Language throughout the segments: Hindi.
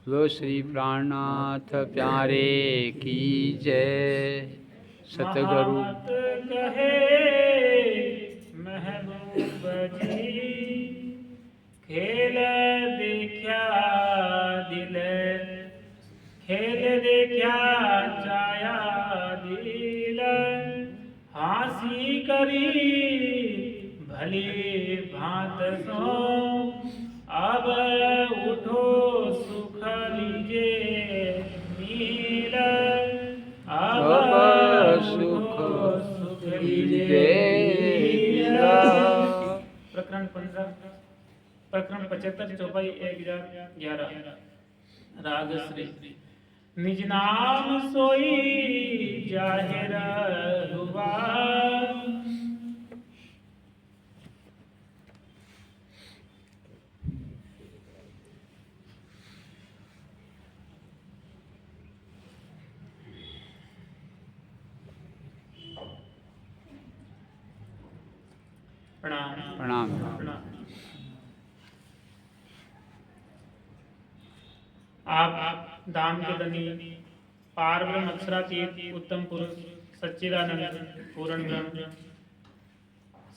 लो श्री प्राणनाथ प्यारे की जय। सतगुरु महामत कहे महबूब जी, खेल देखा दिल, खेल देखा चाया दिल, हासी करी भली भांत सो, अब उठो सुख लीजे नील, अब सुख लीजे नीला। प्रकरण 15, प्रकरण 75, चौपाई 1011। राग श्री निज नाम सोई जाहिर हुआ, प्रणाम प्रणाम। प्रणाम। आप धाम के धनी पार ब्रह्म अक्षरातीत उत्तम पुरुष सच्चिदानंद पूर्ण ब्रह्म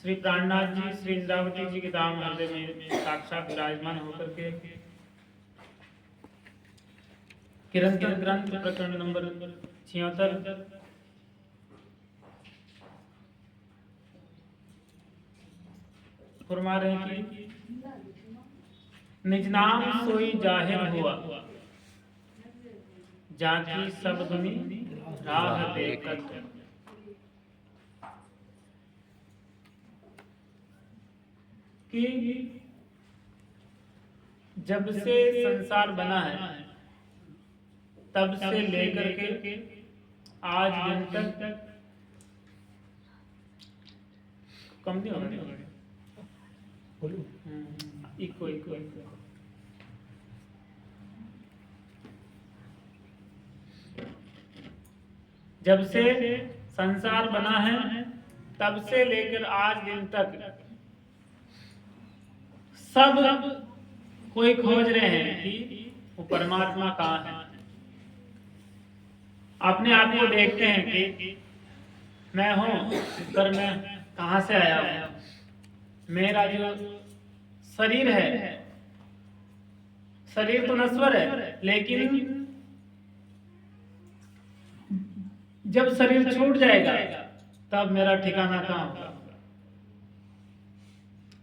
श्री प्राणनाथ जी श्री इंद्रावती जी के धाम हृदय में साक्षात विराजमान होकर के किरंतर ग्रंथ प्रकरण नंबर 76 फरमा रहे हैं कि निज नाम सोई जाहिर हुआ, जाकी सब दुनी राह देखत। कि जब से संसार बना है तब से लेकर के आज दिन तक कम नहीं होगा। इको इको इको जब से संसार बना है तब से लेकर आज दिन तक सब कोई खोज रहे हैं कि वो परमात्मा कहाँ है। अपने आप को देखते हैं कि मैं हूं पर मैं कहां से आया हूं। मेरा जो शरीर है, शरीर तो नश्वर है, लेकिन जब शरीर छूट जाएगा तब मेरा ठिकाना कहाँ होगा।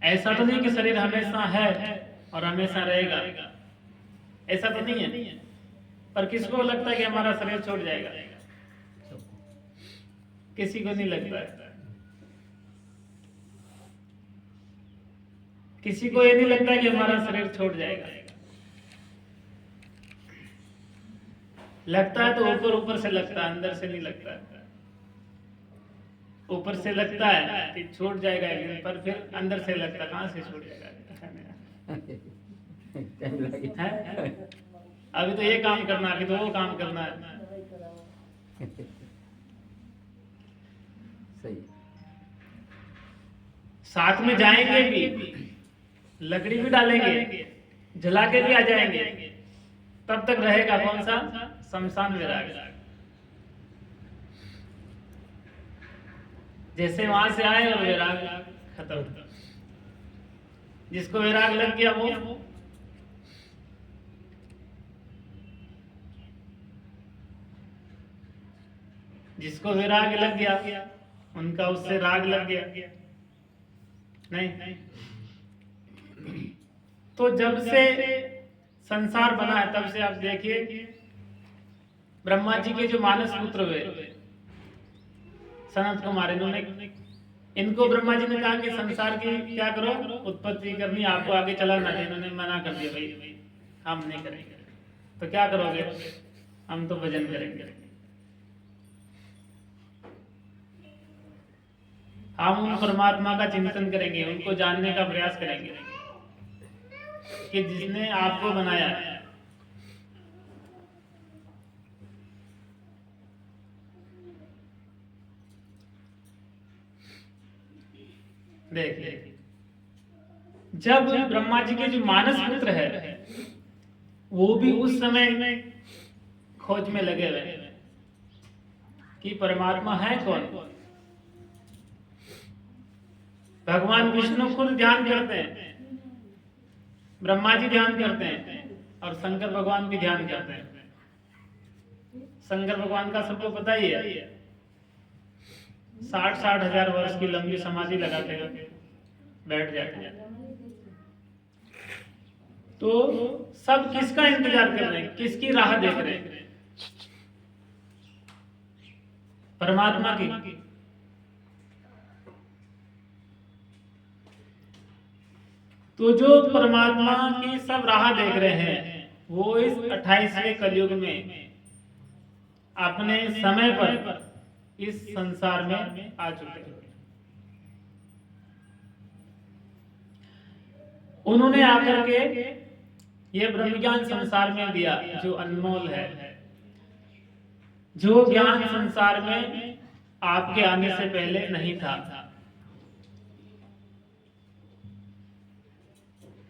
ऐसा तो नहीं कि शरीर हमेशा है और हमेशा रहेगा, ऐसा तो नहीं है। पर किसको लगता है कि हमारा शरीर छूट जाएगा? किसी को नहीं लगता है। किसी को ये नहीं लगता कि हमारा शरीर छूट जाएगा। लगता है तो ऊपर ऊपर से लगता है, अंदर से नहीं लगता है। ऊपर से लगता है कि छूट जाएगा एक दिन, पर फिर अंदर से लगता है कहां से छूट जाएगा। अभी तो ये काम करना है, अभी तो वो काम करना है। सही। साथ में जाएंगे भी, लकड़ी भी डालेंगे, जला के भी आ जाएंगे, तब तक रहेगा कौन सा? शमशान विराग। जैसे वहां से आए और विराग खत्म। जिसको विराग लग गया वो जिसको विराग लग गया उनका उससे राग लग गया। नहीं तो जब से संसार बना है तब से आप देखिए, ब्रह्मा जी के जो मानस पुत्र हुए सनत कुमार, इन्होंने इनको ब्रह्मा जी ने कहा कि संसार की क्या करो, उत्पत्ति करनी, आपको आगे चलाना है। इन्होंने मना कर दिया, भाई हम नहीं करेंगे। तो क्या करोगे? हम तो भजन करेंगे, हम उन परमात्मा का चिंतन करेंगे, उनको जानने का प्रयास करेंगे कि जिसने आपको बनाया है। देखिए जब ब्रह्मा जी के जो मानस पुत्र है वो भी उस समय खोज में लगे हुए कि परमात्मा है कौन। भगवान विष्णु खुद ध्यान करते हैं, ब्रह्मा जी ध्यान करते हैं और शंकर भगवान भी ध्यान करते हैं। शंकर भगवान का सबको पता ही है, 60-60 हजार वर्ष की लंबी समाधि लगाते हैं, बैठ जाते हैं। तो सब किसका इंतजार कर रहे हैं, किसकी राह देख रहे हैं? परमात्मा की। तो जो परमात्मा की सब राह देख रहे हैं वो इस 28वें कलयुग में अपने समय पर इस संसार में आ चुके हैं। उन्होंने आकर के ये ब्रह्म ज्ञान संसार में दिया जो अनमोल है, जो ज्ञान संसार में आपके आने से पहले नहीं था।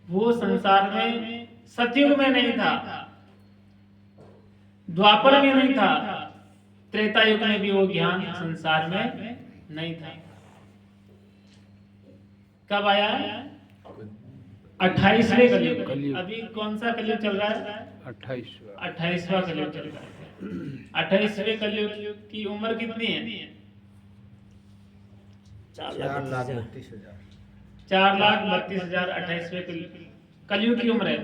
वो संसार में सतयुग में नहीं था, द्वापर में नहीं था, त्रेता युग में भी वो ज्ञान संसार में नहीं था। कब आया? 28वें कलयुग। अभी कौन सा कलयुग चल रहा है? 28वां कलयुग चल रहा है। 28वें कलयुग की उम्र कितनी है? 4,32,000। 4,32,000 28वें कलयुग की उम्र है,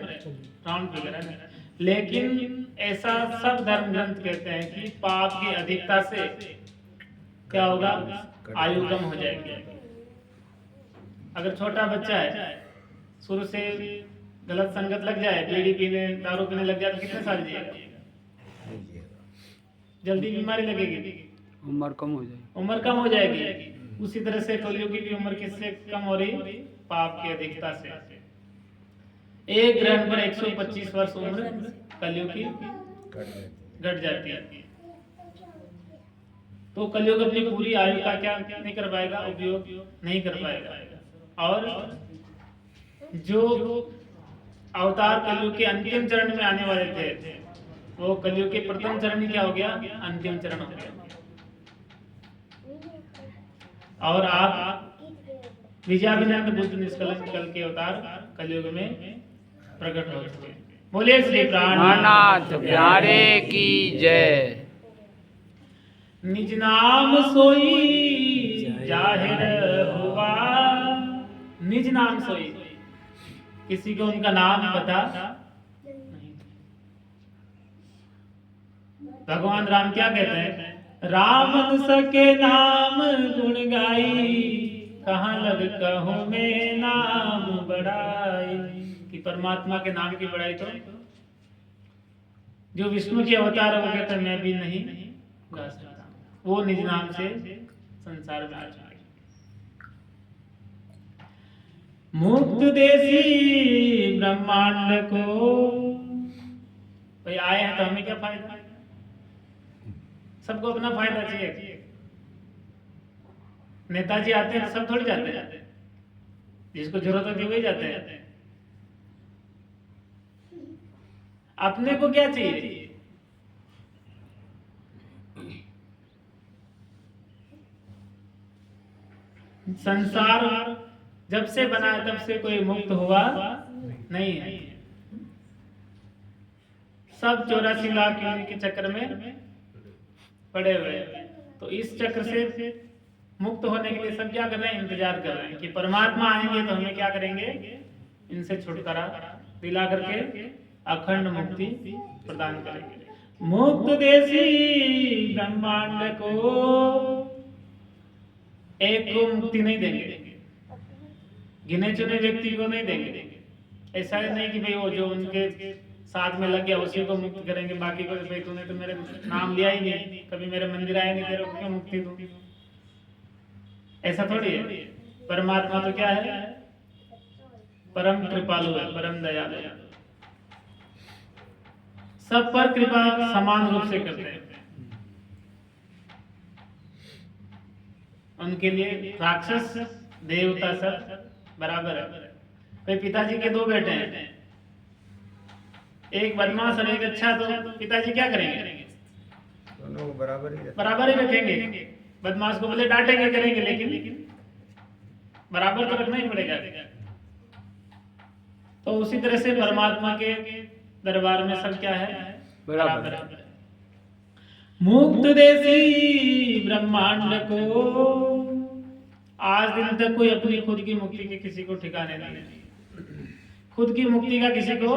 राउंड फिगर है। लेकिन ऐसा सब धर्म ग्रंथ कहते हैं कि पाप की अधिकता से क्या होगा? आयु कम हो जाएगी। अगर छोटा बच्चा है, शुरू से गलत संगत लग जाए, बीड़ी पीने दारू पीने लग जाए तो कितने साल जिएगा? जल्दी बीमारी लगेगी, उम्र कम हो जाएगी। उम्र कम हो जाएगी। उसी तरह से कलयुग की उम्र किससे कम हो रही? पाप की अधिकता से। एक ग्रहण पर 125 वर्ष उम्र कलयुग की घट जाती है। तो कलयुग अपनी पूरी आयु का क्या नहीं कर पाएगा? उपयोग नहीं कर पाएगा। और जो अवतार कलयुग के अंतिम चरण में आने वाले थे, वो कलयुग के प्रथम चरण में क्या हो गया? अंतिम चरण हो गया। और आप विजयाभिनंद बुद्ध निष्कलंक कल के अवतार कलयुग में प्रकट हो चुके। बोले श्री प्राणनाथ प्यारे की जय। निज नाम सोई जाहिर हुआ। निज नाम सोई, किसी को उनका नाम पता नहीं। भगवान राम क्या कहते हैं? राम सके नाम गुण गाई, कहाँ लग कहूँ मैं नाम बढ़ाई। कि परमात्मा के नाम की बढ़ाई तो जो विष्णु के अवतार है वो कहते हैं मैं भी नहीं गा सकता। वो निज नाम से संसार में आ चुके। मुक्त देसी ब्रह्मांड को भाई आए हैं तो हमें क्या फायदा? सबको अपना फायदा चाहिए। नेताजी आते हैं तो सब थोड़ी जाते हैं, जिसको जरूरत होती है वही जाते हैं। अपने को क्या चाहिए? संसार जब से बना है तब से कोई मुक्त हुआ नहीं है। सब 84 लाख योनि के चक्र में पड़े हुए हैं। तो इस चक्र से मुक्त होने के लिए सब क्या कर रहे हैं? इंतजार कर रहे हैं कि परमात्मा आएंगे तो हमें क्या करेंगे? इनसे छुटकारा दिला करके अखंड मुक्ति प्रदान करेंगे। मुक्त देसी ब्रह्मांड को एक को मुक्ति नहीं देंगे, गिने चुने व्यक्ति को नहीं देंगे। ऐसा नहीं कि भाई वो जो उनके साथ में लग गया उसी को मुक्त करेंगे, बाकी को भाई तूने तो मेरे नाम लिया ही नहीं, कभी मेरे मंदिर आया नहीं, तेरे को क्यों मुक्ति दूं? ऐसा थोड़ी है। परमात्मा तो क्या है? परम कृपालु है, परम दयालु है, सब पर कृपा समान रूप से करते हैं। उनके लिए राक्षस देवता सब बराबर है। भाई पिताजी के दो बेटे हैं, एक बदमाश और एक अच्छा, तो पिताजी क्या करेंगे? दोनों बराबर ही रहते बराबर ही रखेंगे। बदमाश को बोले डांटेंगे करेंगे, लेकिन बराबर तो रखना ही पड़ेगा। तो उसी तरह से परमात्मा के दरबार में सब क्या है? बराबर। मुक्त देसी ब्रह्मांड को आज दिन तक कोई अपनी खुद की मुक्ति के किसी को ठिकाने नहीं, खुद की मुक्ति का किसी को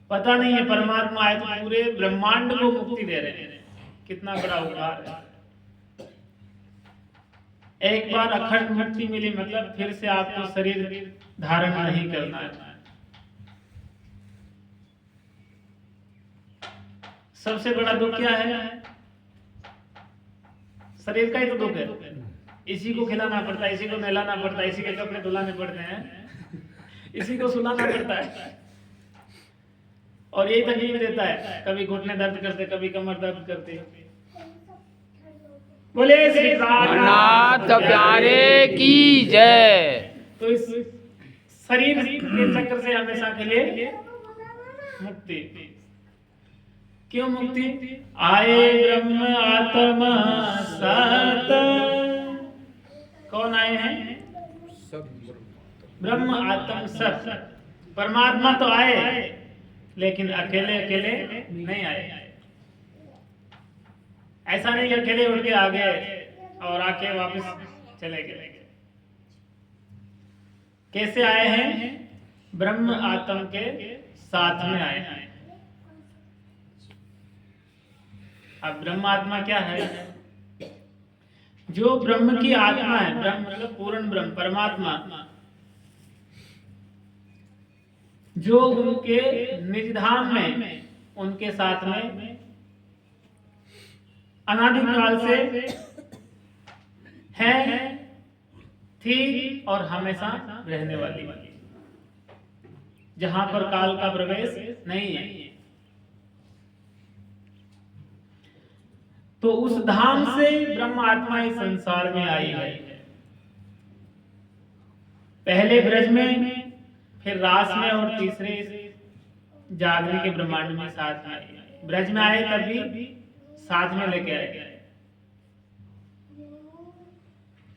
पता नहीं है। परमात्मा आए तो पूरे ब्रह्मांड को मुक्ति दे रहे हैं, कितना बड़ा उपहार है। एक बार अखंड मुक्ति मिली मतलब फिर से आपको शरीर धारण नहीं करना है। सबसे बड़ा दुख क्या है? शरीर का ही तो दुख है। इसी को खिलाना पड़ता है, इसी को नहलाना पड़ता है, इसी के कपड़े धुलाने पड़ते हैं, इसी को सुलाना पड़ता है, और यही तकलीफ देता है। कभी घुटने दर्द करते, कभी कमर दर्द करते। बोले श्री नाथ प्यारे की जय। तो इस शरीर के चक्र से हमेशा के लिए मुक्ति। क्यों मुक्ति? आए ब्रह्म आत्मा सत। कौन आए हैं? सब ब्रह्म आत्म सत। परमात्मा तो आए, लेकिन अकेले अकेले नहीं आए। ऐसा नहीं कि अकेले उठ के आ गए और आके वापस चले गए। कैसे आए हैं? ब्रह्म आत्म के साथ में आए हैं। अब ब्रह्म आत्मा क्या है? जो ब्रह्म की आत्मा है, ब्रह्म मतलब पूर्ण ब्रह्म परमात्मा, जो उनके निज धाम में उनके साथ में अनादिकाल से है, थी और हमेशा रहने वाली, जहां पर काल का प्रवेश नहीं है। तो उस धाम से ब्रह्म आत्मा इस संसार में आई है। पहले ब्रज में, फिर रास में, और तीसरे जागृति के ब्रह्मांड में साथ में आई। ब्रज में आए तभी साथ में लेके आए,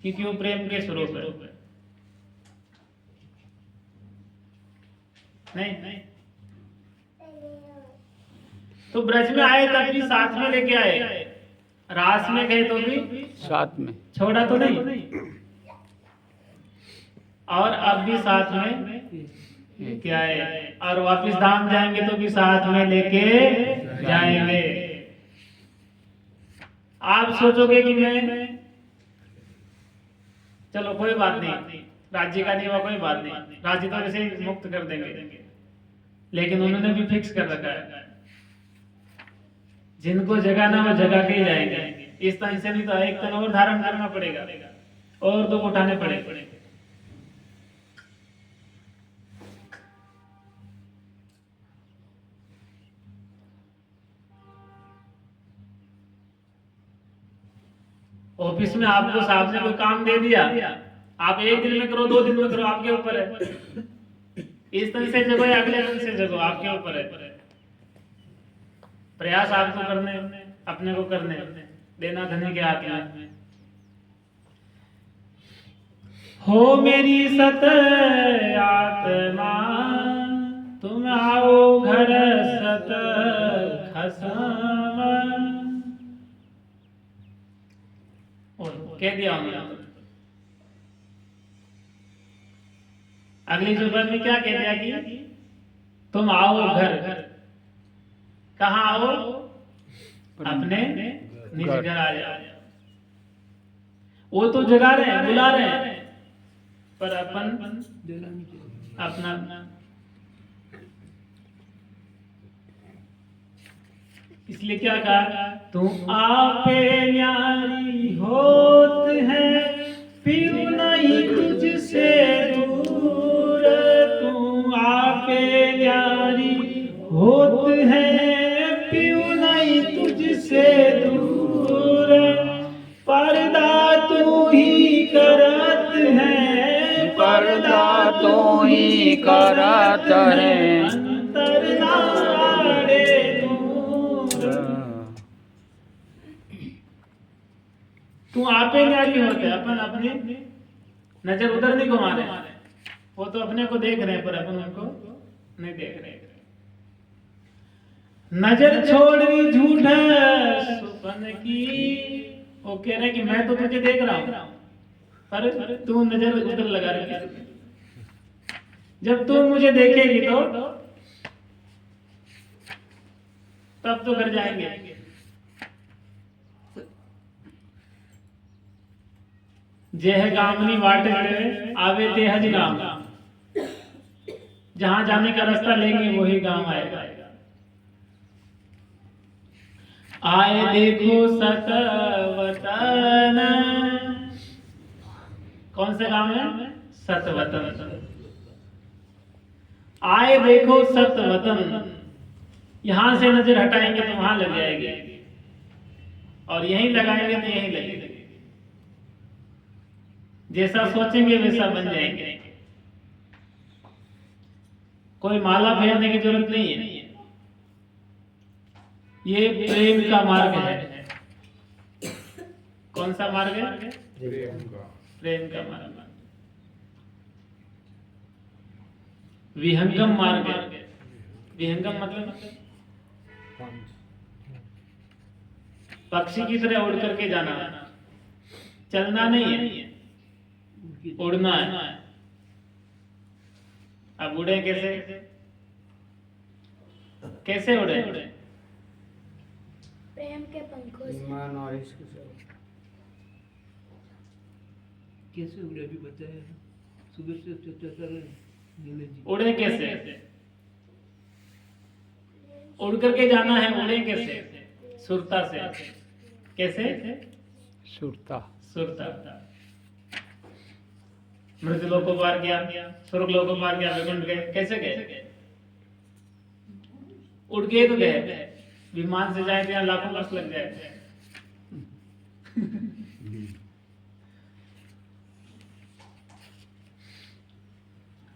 क्योंकि वो प्रेम के स्वरूप है। नहीं, तो ब्रज में आए तब भी साथ में लेके आए, रास में गए तो भी साथ में, छोड़ा तो नहीं, और अब भी साथ में क्या है, और वापिस धाम जाएंगे तो भी साथ में लेके जाएंगे। आप सोचोगे कि मैं, चलो कोई बात नहीं, राज्य का नहीं हुआ कोई बात नहीं, राज्य तो वैसे ही मुक्त कर देंगे, लेकिन उन्होंने भी फिक्स कर रखा है, जिनको जगह ना वो जगह के ही जाएंगे। इस तरह से नहीं तो एक तन और धारण करना पड़ेगा और दो उठाने पड़ेंगे। ऑफिस में आपको साहब ने कोई काम दे दिया, आप एक दिन में करो, 2 दिन में करो, आपके ऊपर है। इस दिन से जगो या अगले दिन से जगो, आपके ऊपर है। प्रयास आपको करने, अपने को करने देना धनी के हाथ में। हो मेरी सत आत्मा, तुम आओ घर सत खसम। कह दिया हमने। अगली जुबान में क्या कह दिया कि तुम आओ घर। कहाँ आओ? अपने निज घर आ जाओ। वो तो जगा रहे हैं, बुला रहे हैं, पर अपन अपना, इसलिए क्या कहा? तुम आपे न्यारी होत है, पीऊ नहीं तुझसे दूर। तुम आपे न्यारी होत है, पीऊ नहीं तुझसे दूर। पर्दा तू ही करत है, पर्दा तो मोही करत है अंतर नाड़े दूर। तू आपे न्यारी होते, अपन अपनी नजर उधर नहीं घुमा रहे, वो तो अपने को देख रहे हैं पर अपन उनको नहीं देख रहे। नजर छोड़ी झूठ सुपन की, वो कह रहे कि मैं तो तुझे देख रहा हूं पर तू नजर उधर लगा रही है। जब तू मुझे देखेगी तो तब तो घर जाएंगे। जेह गामनी वाटे आवे ते हज गाम, जहां जाने का रास्ता लेंगे वही गांव आएगा। आए देखो सत वतन, कौन सा गांव है? सत वतन। आए देखो सत वतन, यहां से नजर हटाएंगे तो वहां लग जाएगी, और यहीं लगाएंगे तो यहीं लगेगी। जैसा सोचेंगे वैसा बन जाएंगे। कोई माला फेरने की जरूरत नहीं है, ये प्रेम का मार्ग है। कौन सा मार्ग है? प्रेम का मार्ग। विहंगम मार्ग है। विहंगम मतलब पक्षी की तरह उड़ करके जाना, चलना नहीं है, उड़ना है। अब उड़े कैसे? कैसे उड़े? प्रेम के पंखों से। ईमान और इश्क से। कैसे उड़े भी बताया सुबह से चर्चा कर रहे हैं नीले जी। उड़े कैसे? उड़ करके जाना है, उड़े कैसे? सुरता से। कैसे? सुरता। सुरता। मृतलोक को पार किया, स्वर्ग लोक को पार किया, वैकुंठ गए। कैसे गए? उड़ के तो गए। विमान से जाए तो यहाँ लाखों वर्ष लग जाए।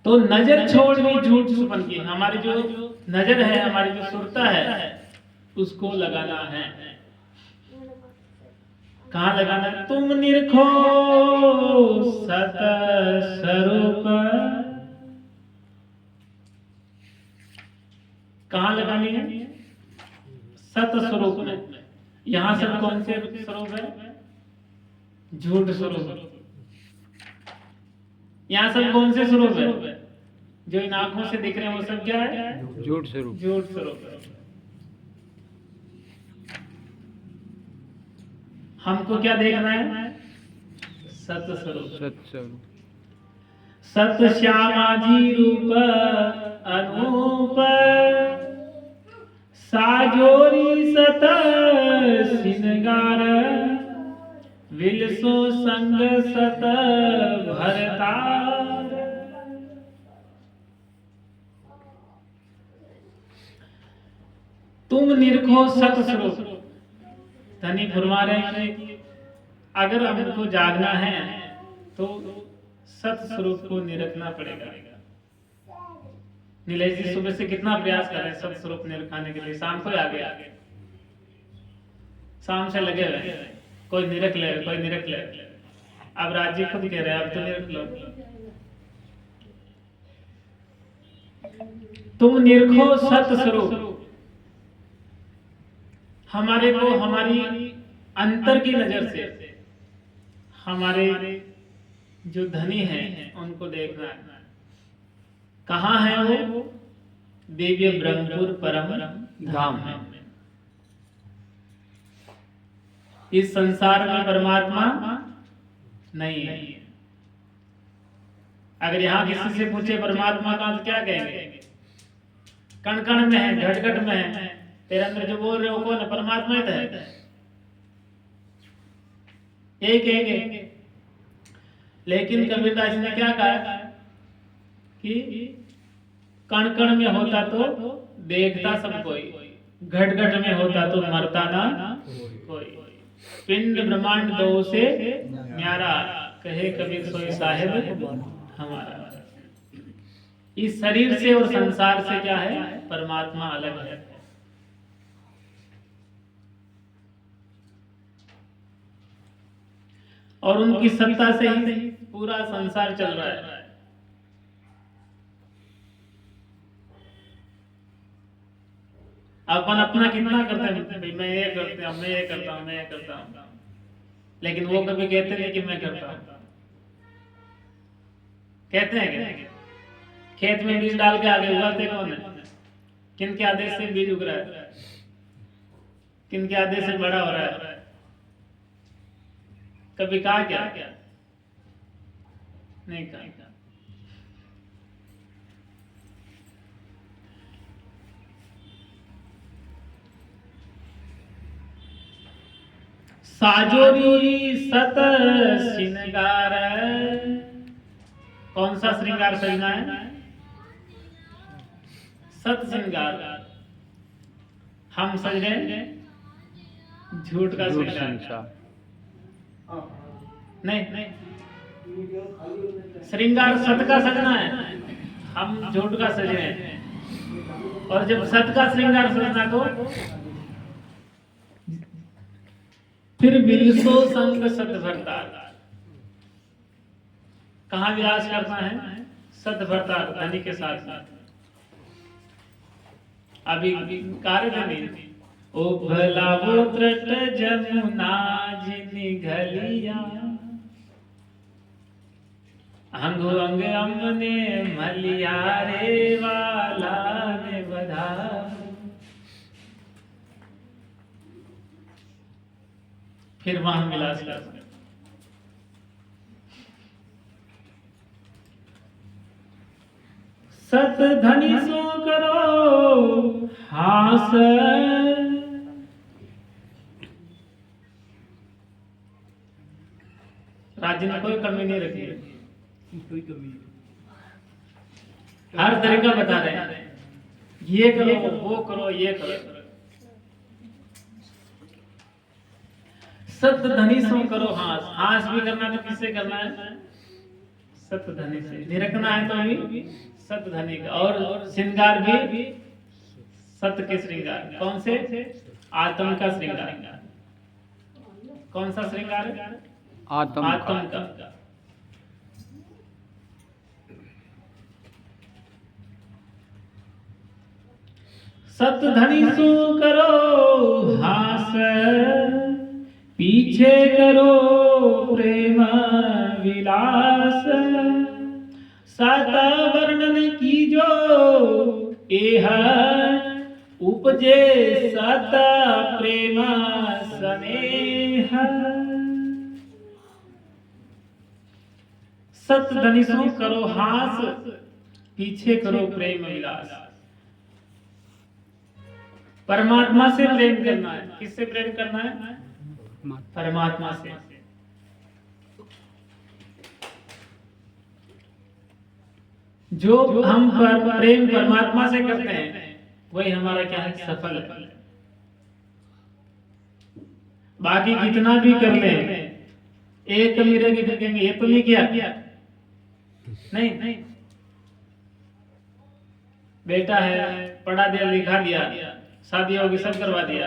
तो नजर छोड़ दी झूठ सुपन की। हमारी जो नजर है, हमारी जो सुरता है, उसको लगाना है। कहाँ लगाना है? तुम निरखो सत स्वरूप। कहाँ लगानी है? सत स्वरूप में। यहाँ सब कौन से स्वरूप है? झूठ स्वरूप। यहाँ सब कौन से स्वरूप है? जो इन आंखों से दिख रहे हैं वो सब क्या है? झूठ स्वरूप। झूठ स्वरूप है। हमको क्या देखना है? सत स्वरूप। सत्स्वरूप। सत श्यामा जी रूप अनूप, साजोरी सत सिनगार, विलसो संग सत भरतार। तुम निरखो सत स्वरूप। धनी फरमा रहे हैं कि अगर हमको जागना है तो सत स्वरूप को निरखना पड़ेगा। नीलेश जी सुबह से कितना प्रयास कर रहे हैं सत स्वरूप निरखाने के लिए। शाम को आ गए, शाम से लगे हुए, कोई निरख ले, कोई निरख ले। अब राजी खुद कह रहे हैं अब तो निरख लो। तुम निरखो सत स्वरूप। हमारे को हमारी अंतर की नजर से हमारे जो धनी हैं उनको देखना है। कहाँ है वो? दिव्य ब्रह्मपुर परम धाम में। इस संसार में परमात्मा नहीं है। अगर यहाँ किसी से पूछे परमात्मा का तो क्या कहेंगे? कण कण में है, घट घट में है। तेरे अंदर जो बोल रहे हो कौन है? परमात्मा ही तो है। यही कहेंगे। लेकिन कबीरदास ने क्या कहा कि कण कण में होता तो देखता सब कोई, घट घट में होता तो मरता ना कोई। पिंड ब्रह्मांड दो से न्यारा, कहे कबीर सोई साहिब हमारा। इस शरीर से और संसार से क्या है, परमात्मा अलग है। और उनकी सत्ता से ही पूरा संसार चल रहा है। अपन अपना कितना करते हैं, भाई मैं ये करते हूं, मैं ये करता हूं, मैं ये करता हूं, लेकिन वो कभी कहते नहीं कि मैं करता हूं। कहते हैं क्या? खेत में बीज डाल के आगे उगाते कौन है? किन के आदेश से बीज उग रहा है? किन के आदेश से बड़ा हो रहा है? कभी कहा क्या? नहीं कहा। साजोरी सत श्रृंगार, कौन सा श्रृंगार सजना है? सत श्रृंगार। हम सज रहे झूठ का झूठ श्रृंगार। संसार। नहीं, श्रृंगार सत का सजना है, हम झूठ का सज रहे हैं। और जब सत का श्रृंगार सजना तो फिर विलसो संग सत भरतार। कहाँ विलास करना है? सत भरतार, धनी के साथ। अभी कार्य धनी ओ भला वो त्रट जमुना जिनी घलिया, अंग अंग अमने मलिया रे वाला ने बधा। फिर वहां विलास कर सत धनी सो करो हास, राज्य ने कोई कमी नहीं रखी है, कोई कमी नहीं। हर तरीका बता रहे हैं, ये करो, वो करो, ये करो। सत धनी सो करो हास। हास भी करना तो किससे करना है? सत धनी से। निरखना है तो अभी सत धनी का। और श्रृंगार भी सत के श्रृंगार। कौन से? आत्म का श्रृंगार। कौन सा श्रृंगार? आत्म का। सत धनी सो करो हास, पीछे करो प्रेम विलास। सत वर्णन कीजो एह, उपजे सत प्रेम स्नेह। सत धनी सो करो हास, पीछे करो प्रेम विलास। परमात्मा से प्रेम करना है। किससे प्रेम करना है? परमात्मा से। जो हम प्रेम परमात्मा से करते हैं वही हमारा क्या है? सफल है। बाकी कितना भी कर ले, एक कमी रहेगी फिर कहेंगे ये तो नहीं किया। नहीं, बेटा है, पढ़ा दिया, लिखा दिया, शादी होगी, सब करवा दिया।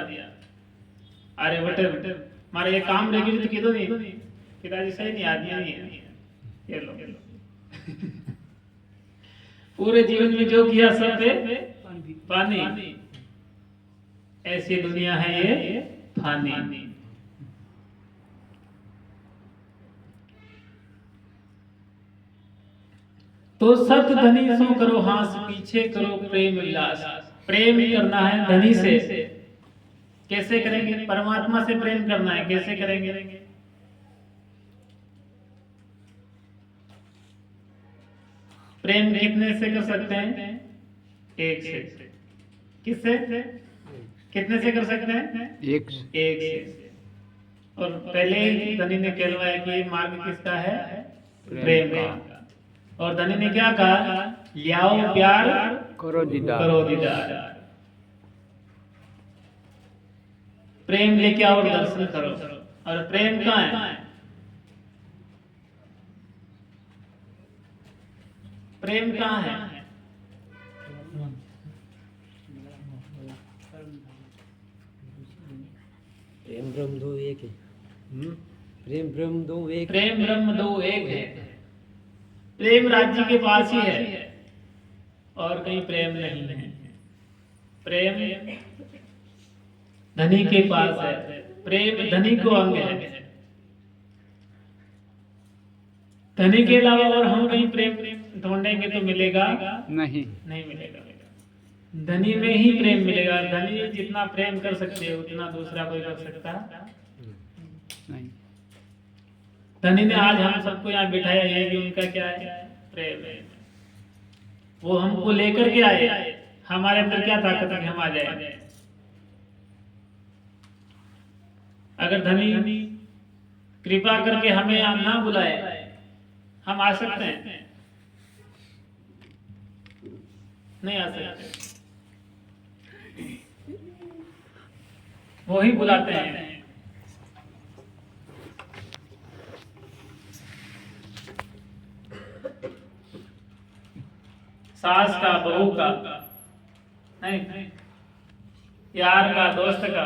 अरे बेटे हमारे ये काम रहेगी तो किधर नहीं, पिताजी सही नहीं, आदमी नहीं है, ये लो। पूरे जीवन में जो किया सब पे पानी। ऐसी दुनिया है ये फानी। तो सत धनी सो करो हास, पीछे करो प्रेम विलास। प्रेम करना है धनी से। कैसे करेंगे? परमात्मा से प्रेम करना है। कैसे करेंगे? प्रेम कितने से कर सकते हैं? एक से। किससे? कितने से कर सकते हैं? एक से। और पहले ही धनी ने कहलवाया कि मार्ग किसका है? प्रेम का। और धनी ने क्या कहा? लियाओ प्यार, करो दीदार। करो दीदार। प्रेम लेके आओ, दर्शन करो। और प्रेम कहाँ है? प्रेम कहाँ है? प्रेम ब्रह्म दो एक है। प्रेम ब्रह्म दो एक। प्रेम ब्रह्म दो एक है। प्रेम राज्य के पास ही है और कहीं प्रेम नहीं है। प्रेम धनी के पास है, प्रेम धनी को अंग है। धनी के अलावा और हम कहीं प्रेम ढूंढेंगे तो मिलेगा नहीं। नहीं मिलेगा। धनी में ही प्रेम मिलेगा। धनी जितना प्रेम कर सकते हैं उतना दूसरा कोई कर सकता नहीं। धनी ने आज हम सबको यहाँ बिठाया, ये भी उनका क्या है? प्रेम है। वो हमको लेकर के आए, हमारे अंदर क्या ताकत है कि हम आ जाए? अगर धनी कृपा करके हमें यहाँ ना बुलाए, हम आ सकते हैं? नहीं आ सकते। वो ही बुलाते हैं। सास का, बहू का नहीं, यार का, दोस्त का।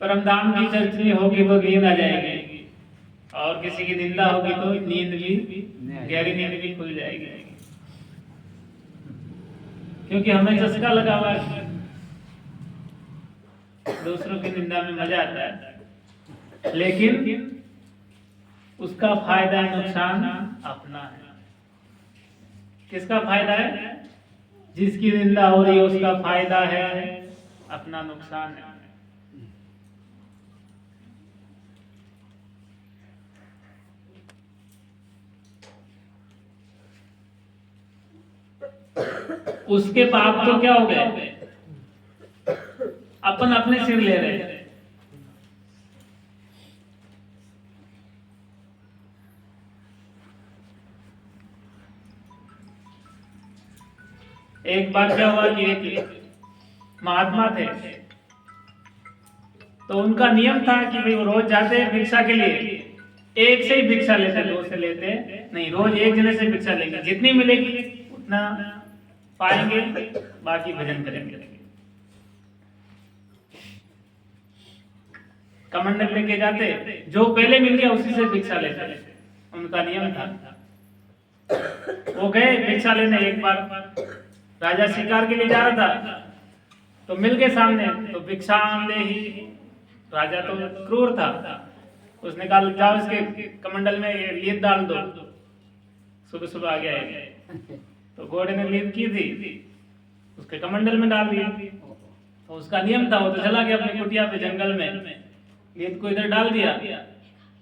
परमधाम की चर्चा होगी तो नींद आ जाएगी, और किसी की निंदा होगी तो नींद भी, गहरी नींद भी खुल जाएगी। क्योंकि हमें चस्का लगा हुआ है, दूसरों की निंदा में मजा आता है, लेकिन उसका फायदा नुकसान अपना है। किसका फायदा है? जिसकी निंदा हो रही है उसका फायदा है, अपना नुकसान है। उसके पाप तो क्या हो गए? अपन अपने सिर ले रहे हैं। एक बार क्या हुआ कि एक महात्मा थे, तो उनका नियम था कि भाई वो रोज जाते भिक्षा के लिए, एक से ही भिक्षा लेते, दो से लेते नहीं, रोज एक जने से भिक्षा लेंगे, जितनी मिलेगी उतना पाएंगे, बाकी भजन करेंगे। कमंडल लेके जाते, जो पहले मिल गया उसी से भिक्षा लेते, उनका नियम था। वो गए भिक्षा लेने, एक बार राजा शिकार के लिए जा रहा था, तो मिल गए सामने, तो भिक्षा दे ही। राजा तो क्रूर था, उसने कहा जाओ इसके कमंडल में लीद डाल दो, सुबह सुबह आ गया है। तो घोड़े ने लीद की थी, उसके कमंडल में डाल दिया। तो उसका नियम था, वो तो चला गया अपनी कुटिया पे जंगल में, लीद को इधर डाल दिया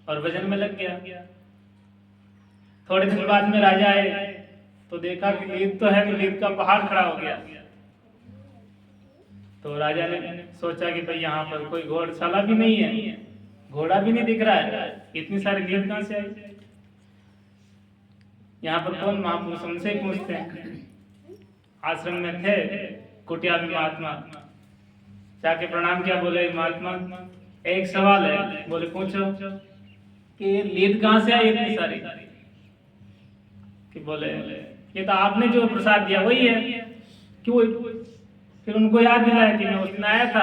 और भजन में लग गया। थोड़े दिन बाद में राजा आए, तो देखा कि लीद तो है, तो लीद का पहाड़ खड़ा हो गया। तो राजा ने सोचा कि भाई यहाँ पर कोई घोड़शाला भी नहीं है, घोड़ा भी नहीं दिख रहा है, इतनी सारी लीद कहाँ से आई? यहाँ पर कौन महापुरुष? उनसे पूछते हैं। आश्रम में थे कुटिया में महात्मा, जाके प्रणाम किया, बोले महात्मा एक सवाल है। बोले पूछो। कि लीद कहाँ से आई इतनी सारी? कि बोले ये तो आपने जो प्रसाद दिया वही है। क्यों? फिर उनको याद दिलाया कि मैं उस दिन आया था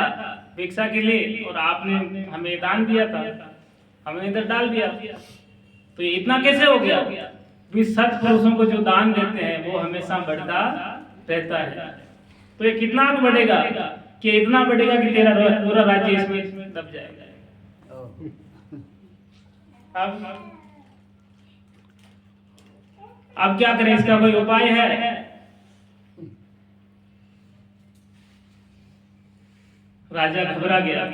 भिक्षा के लिए और आपने हमें दान दिया था, हमने इधर डाल दिया, तो ये इतना कैसे हो गया? भी सत पुरुषों को जो दान देते हैं वो हमेशा बढ़ता रहता है। तो ये कितना बढ़ेगा? कि इतना बढ़ेगा कि तेरा पूरा राज्य इसमें दब जाएगा। अब क्या करें? इसका कोई उपाय है? राजा घबरा गया,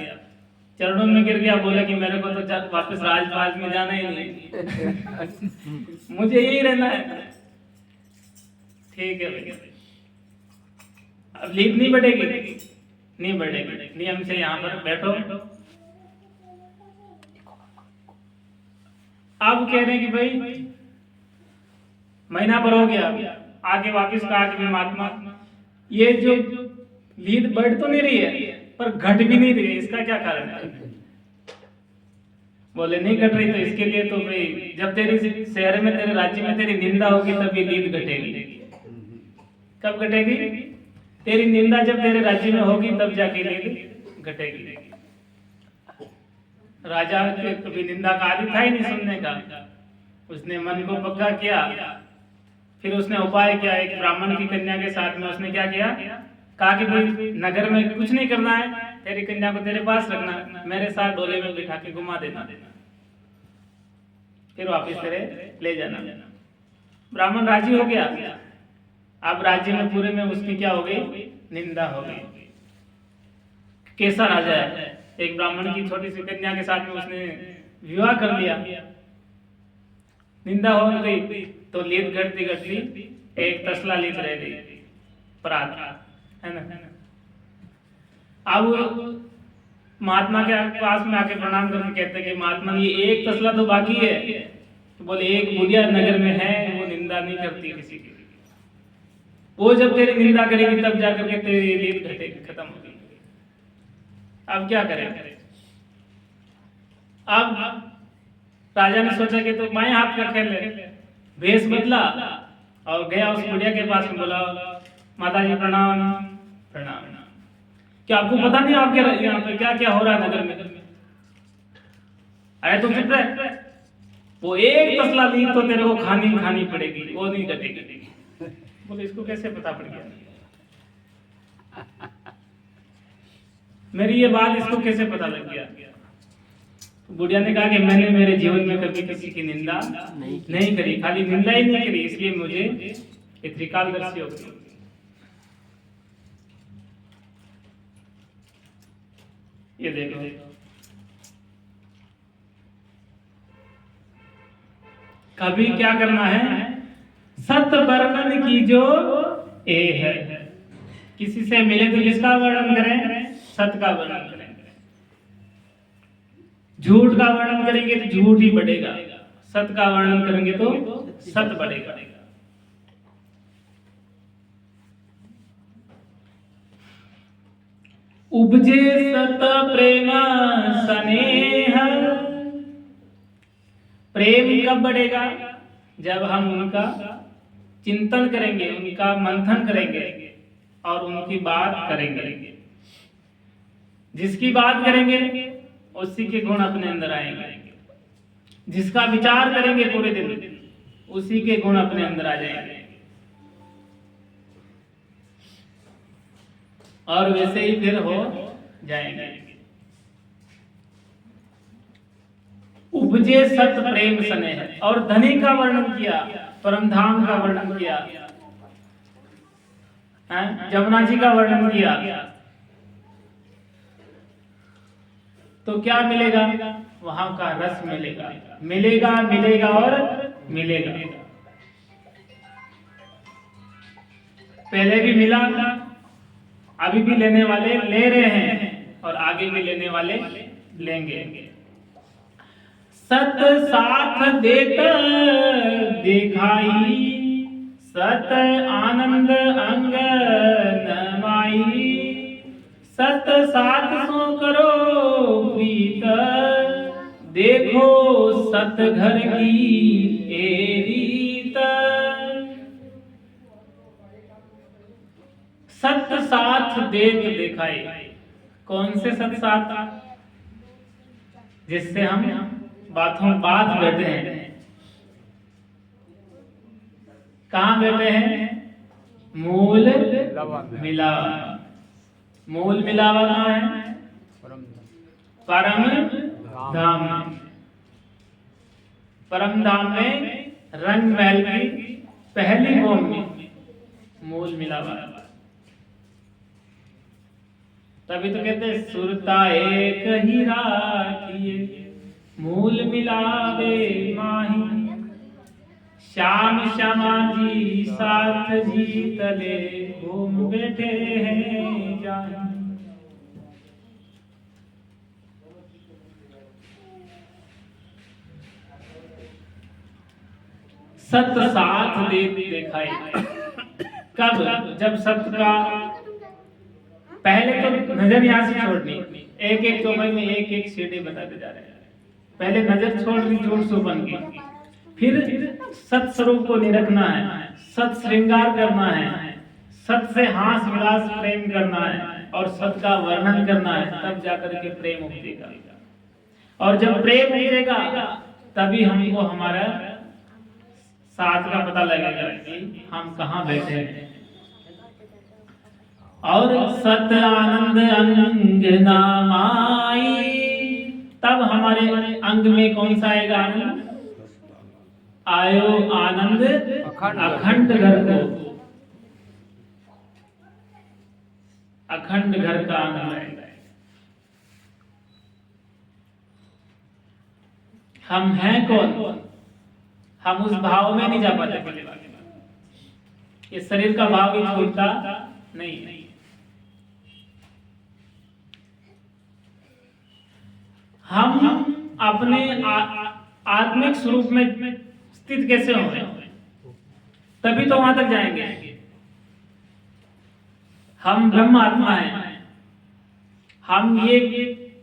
चरणों में गिर गया, बोला कि मेरे को तो वापस राजपाल में जाना ही नहीं, मुझे यही रहना है। ठीक है भैया, अब लीद नहीं बढ़ेगी? नहीं बढ़ेगी। नियम से यहाँ पर बैठो। अब कह रहे हैं कि भाई महीना भर हो गया, आगे वापस कहा कि महात्मा ये जो लीद बढ़ तो नहीं रही है पर घट भी नहीं रही है, इसका क्या कारण है? बोले नहीं घट रही तो इसके लिए तो भाई जब तेरी शहर में, तेरे राज्य में तेरी निंदा होगी तब ये लीद घटेगी। कब घटेगी? तेरी निंदा जब तेरे राज्य में होगी तब जाके लीद घटेगी। राजा के कभी निंदा का आदि था ही नहीं सुनने का। उसने मन को पक्का किया, फिर उसने उपाय किया। एक ब्राह्मण की कन्या के साथ में उसने क्या किया, कहा कि भाई नगर में कुछ नहीं करना है, तेरी कन्या को तेरे पास रखना, मेरे साथ डोले में बिठा के घुमा देना, फिर वापस तेरे ले जाना। ब्राह्मण राजी हो गया। अब राज्य में पूरे में उसकी क्या हो गई, निंदा हो गई। कैसा राजा है, एक ब्राह्मण की छोटी सी कन्या के साथ में उसने विवाह कर लिया, निंदा हो गई तो लीद घटती घटती एक तसला लीद रह गई, परात, है ना। अब महात्मा के पास में आके प्रणाम करके कहते हैं कि महात्मा ये एक तसला तो बाकी है। तो बोले एक बुढ़िया नगर में है, वो निंदा नहीं करती किसी की, वो जब तेरी निंदा करेगी तब जाकर के तेरी लीद घटेगी, खत्म होगी। अब क्या करें। अब राजा ने सोचा कि तो बाएं हाथ का खेल है, भेष बदला और गया उस बुढ़िया के पास में, बोला माता जी प्रणाम प्रणाम, क्या आपको पता नहीं आपके यहाँ पे क्या क्या हो रहा है नगर में? अरे तुम चुप रहे, वो एक तसला लीद तो तेरे को खानी पड़ेगी, वो नहीं घटेगी। बोले इसको कैसे पता पड़ गया, मेरी ये बात इसको कैसे पता लग गया? तो बुढ़िया ने कहा कि मैंने मेरे जीवन में कभी किसी की निंदा नहीं करी, खाली निंदा ही नहीं करी, इसलिए मुझे ये त्रिकालदर्शी हो गई। ये देखो, कभी क्या करना है, सत वर्णन की जो ए है, किसी से मिले तो किसका वर्णन करें, सत का वर्णन करें। झूठ का वर्णन करेंगे तो झूठ ही बढ़ेगा, सत का वर्णन करेंगे तो सत बढ़ेगा। उपजे सत प्रेम स्नेह, प्रेम कब बढ़ेगा, जब हम उनका चिंतन करेंगे, उनका मंथन करेंगे और उनकी बात करेंगे। जिसकी बात करेंगे उसी के गुण अपने अंदर आएंगे, जिसका विचार करेंगे पूरे दिन उसी के गुण अपने अंदर आ जाएंगे, और वैसे ही फिर हो जाएंगे। उपजे सत प्रेम स्नेह, और धनी का वर्णन किया, परमधाम का वर्णन किया, जमुना जी का वर्णन किया, तो क्या मिलेगा, वहां का रस मिलेगा, मिलेगा मिलेगा और मिलेगा। पहले भी मिला, अभी भी लेने वाले ले रहे हैं और आगे भी लेने वाले लेंगे। सत साथ देत दिखाई, सत आनंद अंग नमाई, सत साथ सो करो प्रीत, देखो सत घर की ए रीत। सत साथ देख दिखाई, कौन से सत साथ, जिससे हम बातों बात बैठे हैं। कहाँ बैठे हैं, मूल मिलावा। मूल मिलावा कहाँ है, परम धाम में। परम धाम में रंग महल की पहली भूमि में मूल मिलावा। तभी तो कहते हैं सुरता एक ही राखिए, मूल मिलावे माही, श्याम श्यामा जी साथ जी तले घूम बैठे हैं जाही। सत साथ दिखाई कब, जब सत का पहले तो नजर यहाँ से छोड़नी, एक एक चौपाई में एक एक सीढ़ी बताते जा रहे हैं। पहले नजर छोड़ दी जोड़ सुबन की, फिर सत स्वरूप को निरखना है, सत श्रृंगार करना है, सत से हास विलास प्रेम करना है और सत का वर्णन करना है, तब जाकर के प्रेम उठेगा। और जब प्रेम उठेगा तभी हमको हमारा साथ का पता लगेगा कि हम कहाँ बैठे हैं। और सत आनंद अंग नामाई, तब हमारे अंग में कौन सा आएगा आनंद? आयो आनंद अखंड घर को, अखंड घर का आनंद आएगा। हम हैं कौन? हम उस भाव में नहीं जा पाते। पहले बात, ये शरीर का भाव ही छोड़ता नहीं। हम अपने आत्मिक स्वरूप में स्थित कैसे होंगे? तभी तो वहां तक जाएंगे। हम ब्रह्म आत्मा हैं। हम ये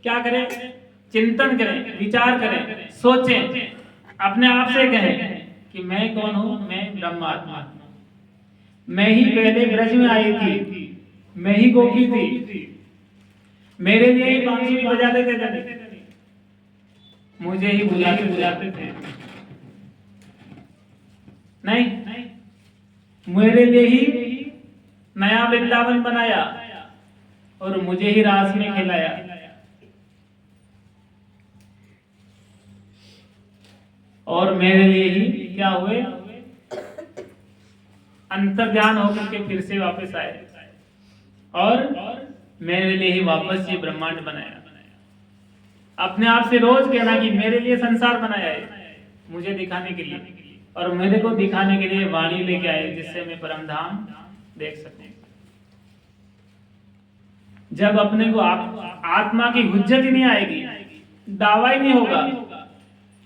क्या करें? चिंतन करें, विचार करें, सोचें, अपने आप से कहें कि मैं कौन हूं? मैं ब्रह्म आत्मा हूं। मैं ही पहले ब्रज में आई थी, मैं ही गोपी थी, मेरे लिए ही बांसुरी बजाते थे, मुझे ही बुलाते थे। नहीं, मेरे लिए ही नया वृंदावन बनाया और मुझे ही रास में खिलाया। और मेरे लिए ही क्या हुए? अंतर्ध्यान होकर के फिर से वापस आए और मेरे लिए ही वापस ये ब्रह्मांड बनाया। अपने आप से रोज कहना कि मेरे लिए संसार बनाया है, मुझे दिखाने के लिए, और मेरे को दिखाने के लिए वाणी लेके आए, जिससे मैं परम धाम देख सकूं। जब अपने को आत्मा की हुज्जत ही नहीं आएगी, दावा ही नहीं होगा,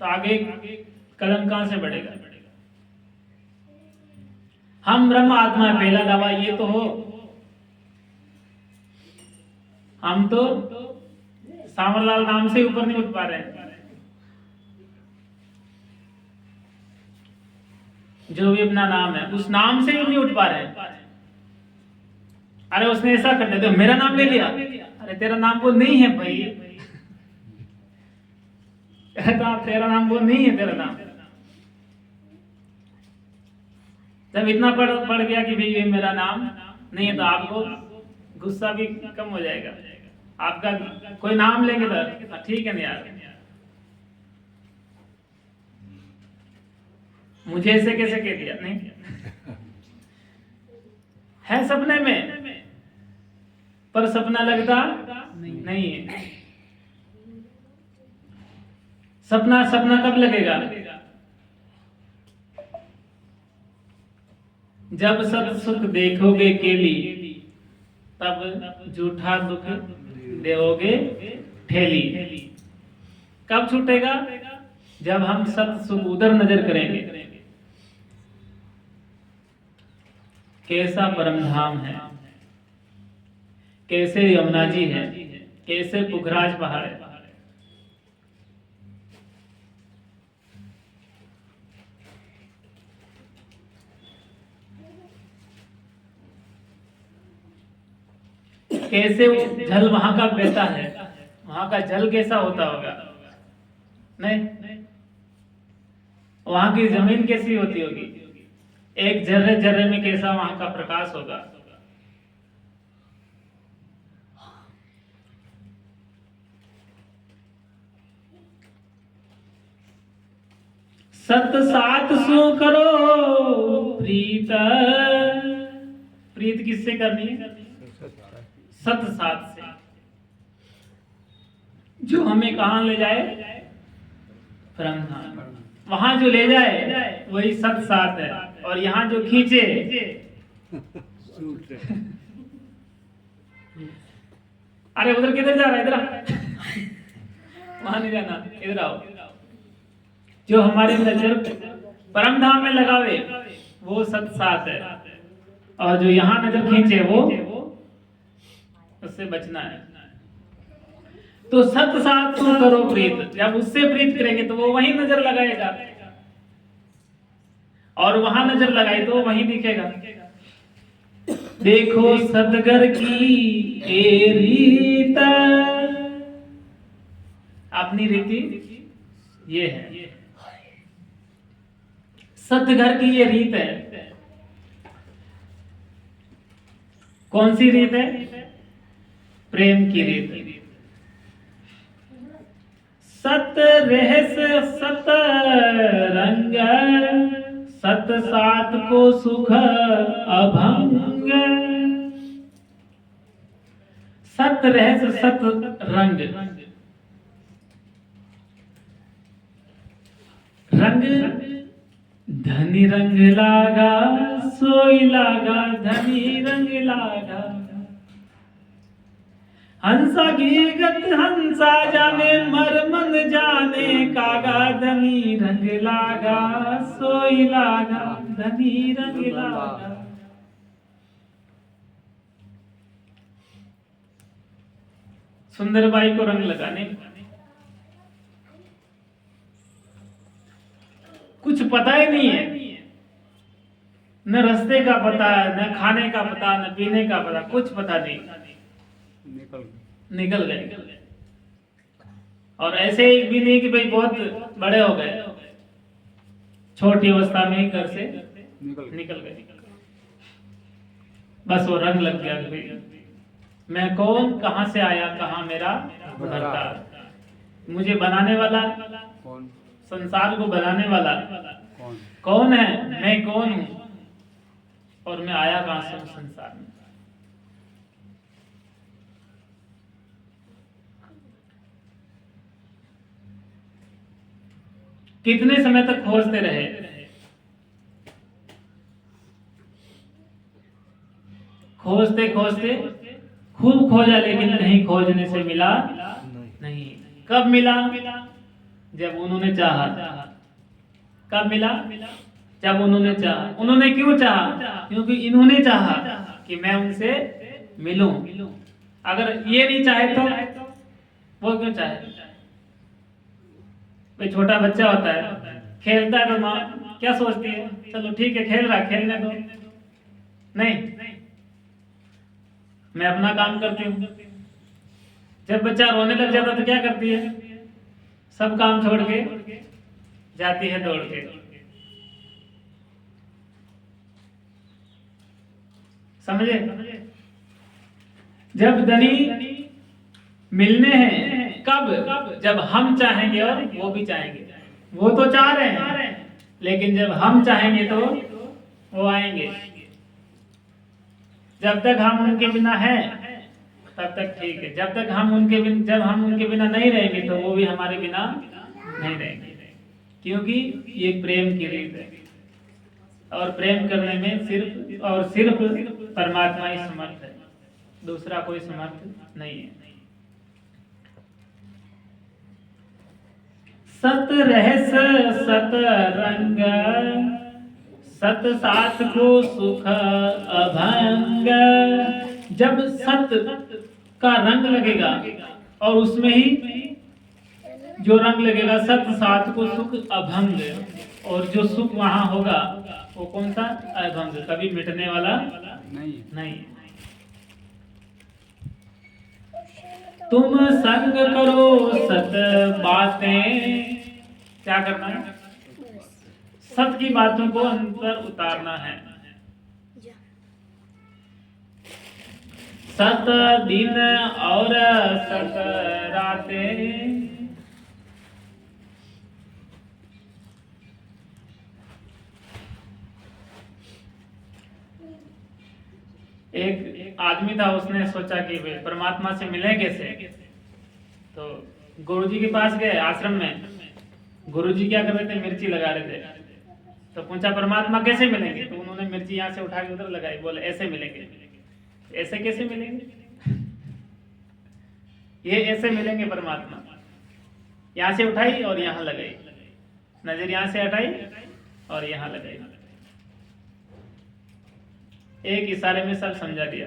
तो आगे कदम कहां से बढ़ेगा? हम ब्रह्म आत्मा है, पहला दावा ये तो हो। हम तो सांवरलाल नाम से ऊपर नहीं उठ पा रहे हैं। जो भी अपना नाम है, उस नाम से भी नहीं उठ पा रहे हैं। अरे उसने ऐसा कर दिया, तो मेरा नाम ले लिया। अरे तेरा नाम वो नहीं है भाई, तेरा नाम वो नहीं है। तेरा नाम जब इतना पड़ गया कि भाई ये मेरा नाम नहीं है, तो आपको गुस्सा भी कम हो जाएगा। आपका कोई नाम लेंगे तो ठीक है ना यार, मुझे ऐसे कैसे कह दिया? नहीं है सपने में, पर सपना लगता नहीं है। सपना कब लगेगा? जब सब सुख देखोगे केली, तब झूठा दुख देओगे ठेली। कब छूटेगा? जब हम सत सुख उधर नजर करेंगे। कैसा परम धाम है, कैसे यमुना जी है, कैसे पुखराज पहाड़ है। कैसे जल वहां का बहता है, वहां का जल कैसा होता होगा? नहीं, वहां की जमीन कैसी होती होगी? एक जर्रे जर्रे में कैसा वहां का प्रकाश होगा? सत सात सो करो प्रीत। प्रीत किससे करनी है? सत सात से, जो हमें कहां ले जाए? परम धाम। वहां जो ले जाए वही सत सात है, और यहाँ जो खींचे अरे उधर किधर जा रहा है? इधर वहां नहीं जाना, इधर आओ। जो हमारे नजर परम धाम में लगावे वो सत सात है, और जो यहाँ नजर खींचे वो उससे बचना है। तो सत सात सो करो प्रीत। जब उससे प्रीत करेंगे तो वो वही नजर लगाएगा, और वहां नजर लगाई तो वही दिखेगा। देखो सदगर की ये रीत, अपनी रीति ये है, सदगर की ये रीत है। कौन सी रीत है? प्रेम की रीत। सत रहस सत रंग, सत सात को सुख अभंग। सत रहस सत रंग, रंग धनी रंग लागा, सोई लागा धनी रंग लागा। हंसा की गत हंसा जाने, मर मन जाने कागा। धनी रंग लागा, सोई लागा धनी रंग लागा। सुंदरबाई को रंग लगाने कुछ पता ही नहीं है, न रास्ते का पता, न खाने का पता, न पीने का पता, कुछ पता नहीं, निकल गए। और ऐसे ही भी नहीं कि भाई बहुत बड़े हो गए, छोटी अवस्था में ही घर से निकल गए। बस वो रंग लग गया कि भाई मैं कौन, कहां से आया, कहां मेरा घर था। मुझे बनाने वाला कौन? संसार को बनाने वाला कौन है? मैं कौन हूं और मैं आया कहां से उस संसार में। कितने समय तक खोजते रहे, खोजते खोजते खूब खोजा, लेकिन कहीं खोजने से मिला नहीं। कब मिला? जब उन्होंने चाहा। कब मिला? जब उन्होंने चाहा। उन्होंने क्यों चाहा? क्योंकि इन्होंने चाहा कि मैं उनसे मिलूं। अगर ये नहीं चाहे तो वो क्यों चाहे? कोई छोटा बच्चा होता है, खेलता है तो माँ क्या सोचती है? चलो ठीक है, खेल रहा, खेलने दो। नहीं, मैं अपना काम करती हूँ। जब बच्चा रोने लग जाता तो क्या करती है? सब काम छोड़ के जाती है दौड़ के। समझे? जब धनी मिलने हैं, कब? जब हम चाहेंगे और वो भी चाहेंगे। वो तो चाह रहे हैं, लेकिन जब हम चाहेंगे तो वो आएंगे। जब तक हम उनके बिना हैं तब तक ठीक है। जब हम उनके बिना नहीं रहेंगे तो वो भी हमारे बिना नहीं रहेंगे। क्योंकि ये प्रेम की रीत है, और प्रेम करने में सिर्फ और सिर्फ परमात्मा ही समर्थ है, दूसरा कोई समर्थ नहीं है। सत रहस सत रंग, सत साथ को सुख अभंग। जब सत का रंग लगेगा और उसमें ही जो रंग लगेगा, सत साथ को सुख अभंग, और जो सुख वहां होगा वो कौन सा? अभंग, कभी मिटने वाला नहीं। तुम संग करो सत बातें, क्या करना है? सत की बातों को अंतर उतारना है। सत दिन और सत रातें, एक आदमी था, उसने सोचा कि भाई परमात्मा से मिले कैसे। तो गुरुजी के पास गए आश्रम में। गुरुजी क्या कर रहे थे? मिर्ची लगा रहे थे। तो पूछा परमात्मा कैसे मिलेंगे? तो उन्होंने मिर्ची यहाँ से उठा के उधर लगाई, बोले ऐसे मिलेंगे। ऐसे कैसे मिलेंगे? ये ऐसे मिलेंगे परमात्मा। यहाँ से उठाई और यहाँ लगाई, नजर यहाँ से हटाई और यहाँ लगाई, एक इशारे में सब समझा दिया।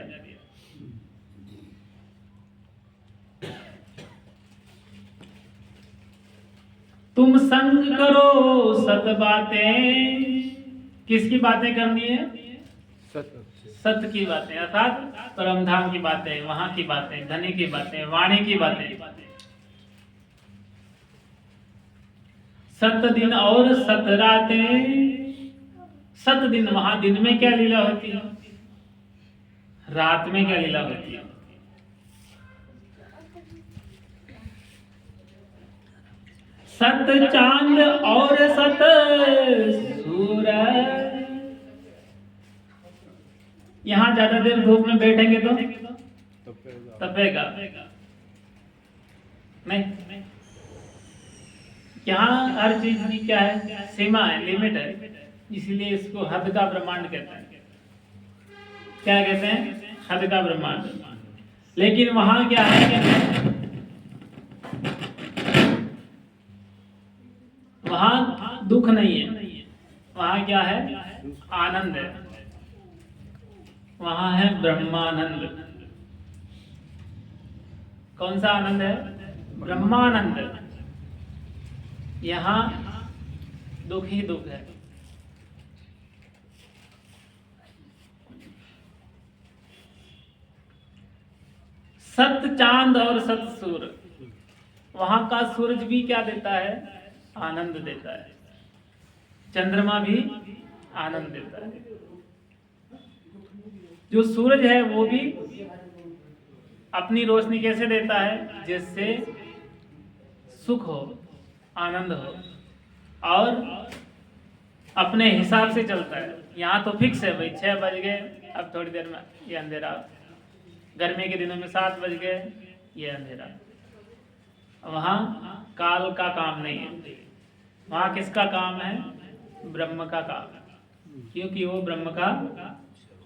तुम संग करो सत बातें, किसकी बातें करनी है? सत्य की बातें अर्थात परमधाम की बातें, वहां की बातें, धनी की बातें, वाणी की बातें। सत दिन और सत रातें। सत दिन, वहां दिन में क्या लीला होती है, रात में क्या लीला होती है। सत चांद और सत सूरज। यहां ज्यादा देर धूप में बैठेंगे तो तपेगा नहीं। यहाँ हर चीज की क्या है, सीमा है, लिमिट है, इसीलिए इसको हद का ब्रह्मांड कहते हैं। क्या कहते हैं, हद का ब्रह्मांड। लेकिन वहां क्या है, वहां दुख नहीं है, वहां क्या है, आनंद है, वहां है ब्रह्मानंद। कौन सा आनंद है, ब्रह्मानंद। यहां दुख ही दुख है। सत चांद और सत सूर्य। वहां का सूरज भी क्या देता है, आनंद देता है। चंद्रमा भी आनंद देता है। जो सूरज है वो भी अपनी रोशनी कैसे देता है, जिससे सुख हो, आनंद हो, और अपने हिसाब से चलता है। यहाँ तो फिक्स है भाई, 6 बज गए, अब थोड़ी देर में ये अंधेरा। गर्मी के दिनों में 7 बज गए, ये अंधेरा। वहाँ काल का काम नहीं है, वहाँ किसका काम है, ब्रह्म का काम है, क्योंकि वो ब्रह्म का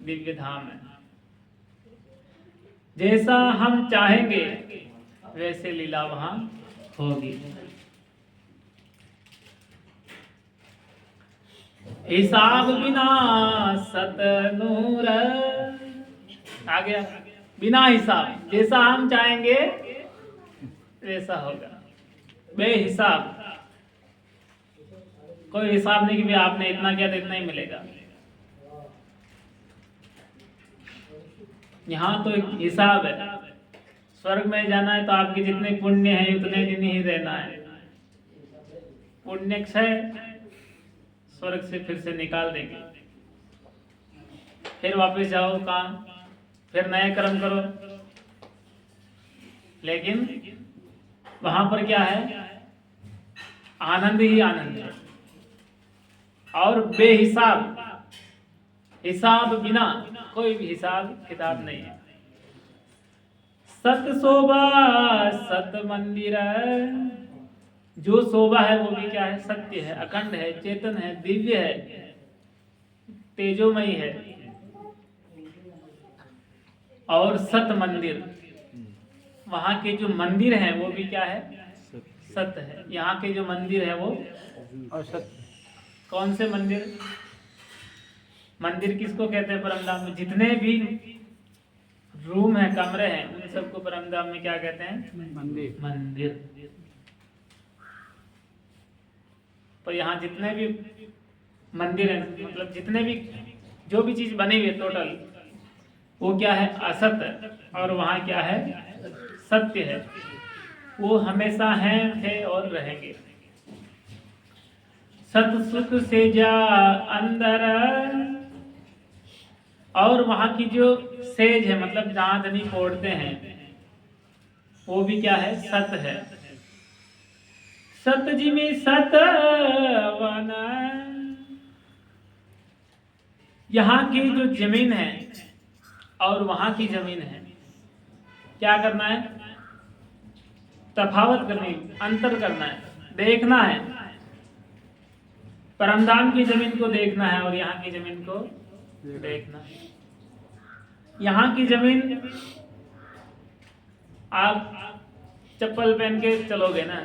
दिव्य धाम है। जैसा हम चाहेंगे वैसे लीला वहां होगी। हिसाब बिना सतनूर। आ गया, बिना हिसाब, जैसा हम चाहेंगे वैसा होगा, बेहिसाब। कोई हिसाब नहीं कि भाई आपने इतना किया तो इतना ही मिलेगा। यहाँ तो एक हिसाब है। स्वर्ग में जाना है तो आपके जितने पुण्य हैं उतने दिन ही रहना है। पुण्य क्षय, स्वर्ग से फिर से निकाल देंगे, फिर वापस जाओ कहाँ, फिर नए कर्म करो। लेकिन वहां पर क्या है, आनंद ही आनंद है, और बेहिसाब। हिसाब बिना कोई भी हिसाब किताब नहीं है। सत शोभा सत मंदिर। जो शोभा है वो भी क्या है, सत्य है, अखंड है, चेतन है, दिव्य है, तेजोमयी है। और सत मंदिर, वहां के जो मंदिर हैं वो भी क्या है, सत्य है। यहाँ के जो मंदिर है वो असत्य। कौन से मंदिर, मंदिर किसको कहते हैं परमधाम में? जितने भी रूम है, कमरे हैं, उन सबको परमधाम में क्या कहते हैं, मंदिर। मंदिर। तो यहाँ जितने भी मंदिर हैं, मतलब जितने भी जो भी चीज बनी हुई है टोटल, वो क्या है, असत है, और वहाँ क्या है, सत्य है। वो हमेशा हैं, थे और रहेंगे। सत सुख से जा अंदर। और वहां की जो सेज है, मतलब जहां धनी पोड़ते हैं, वो भी क्या है, सत है। सत जिमी सत वन। यहाँ की जो जमीन है और वहां की जमीन है, क्या करना है, तफावत करनी, अंतर करना है, देखना है। परमधाम की जमीन को देखना है और यहाँ की जमीन को देखना है। यहाँ की जमीन आप चप्पल पहन के चलोगे ना,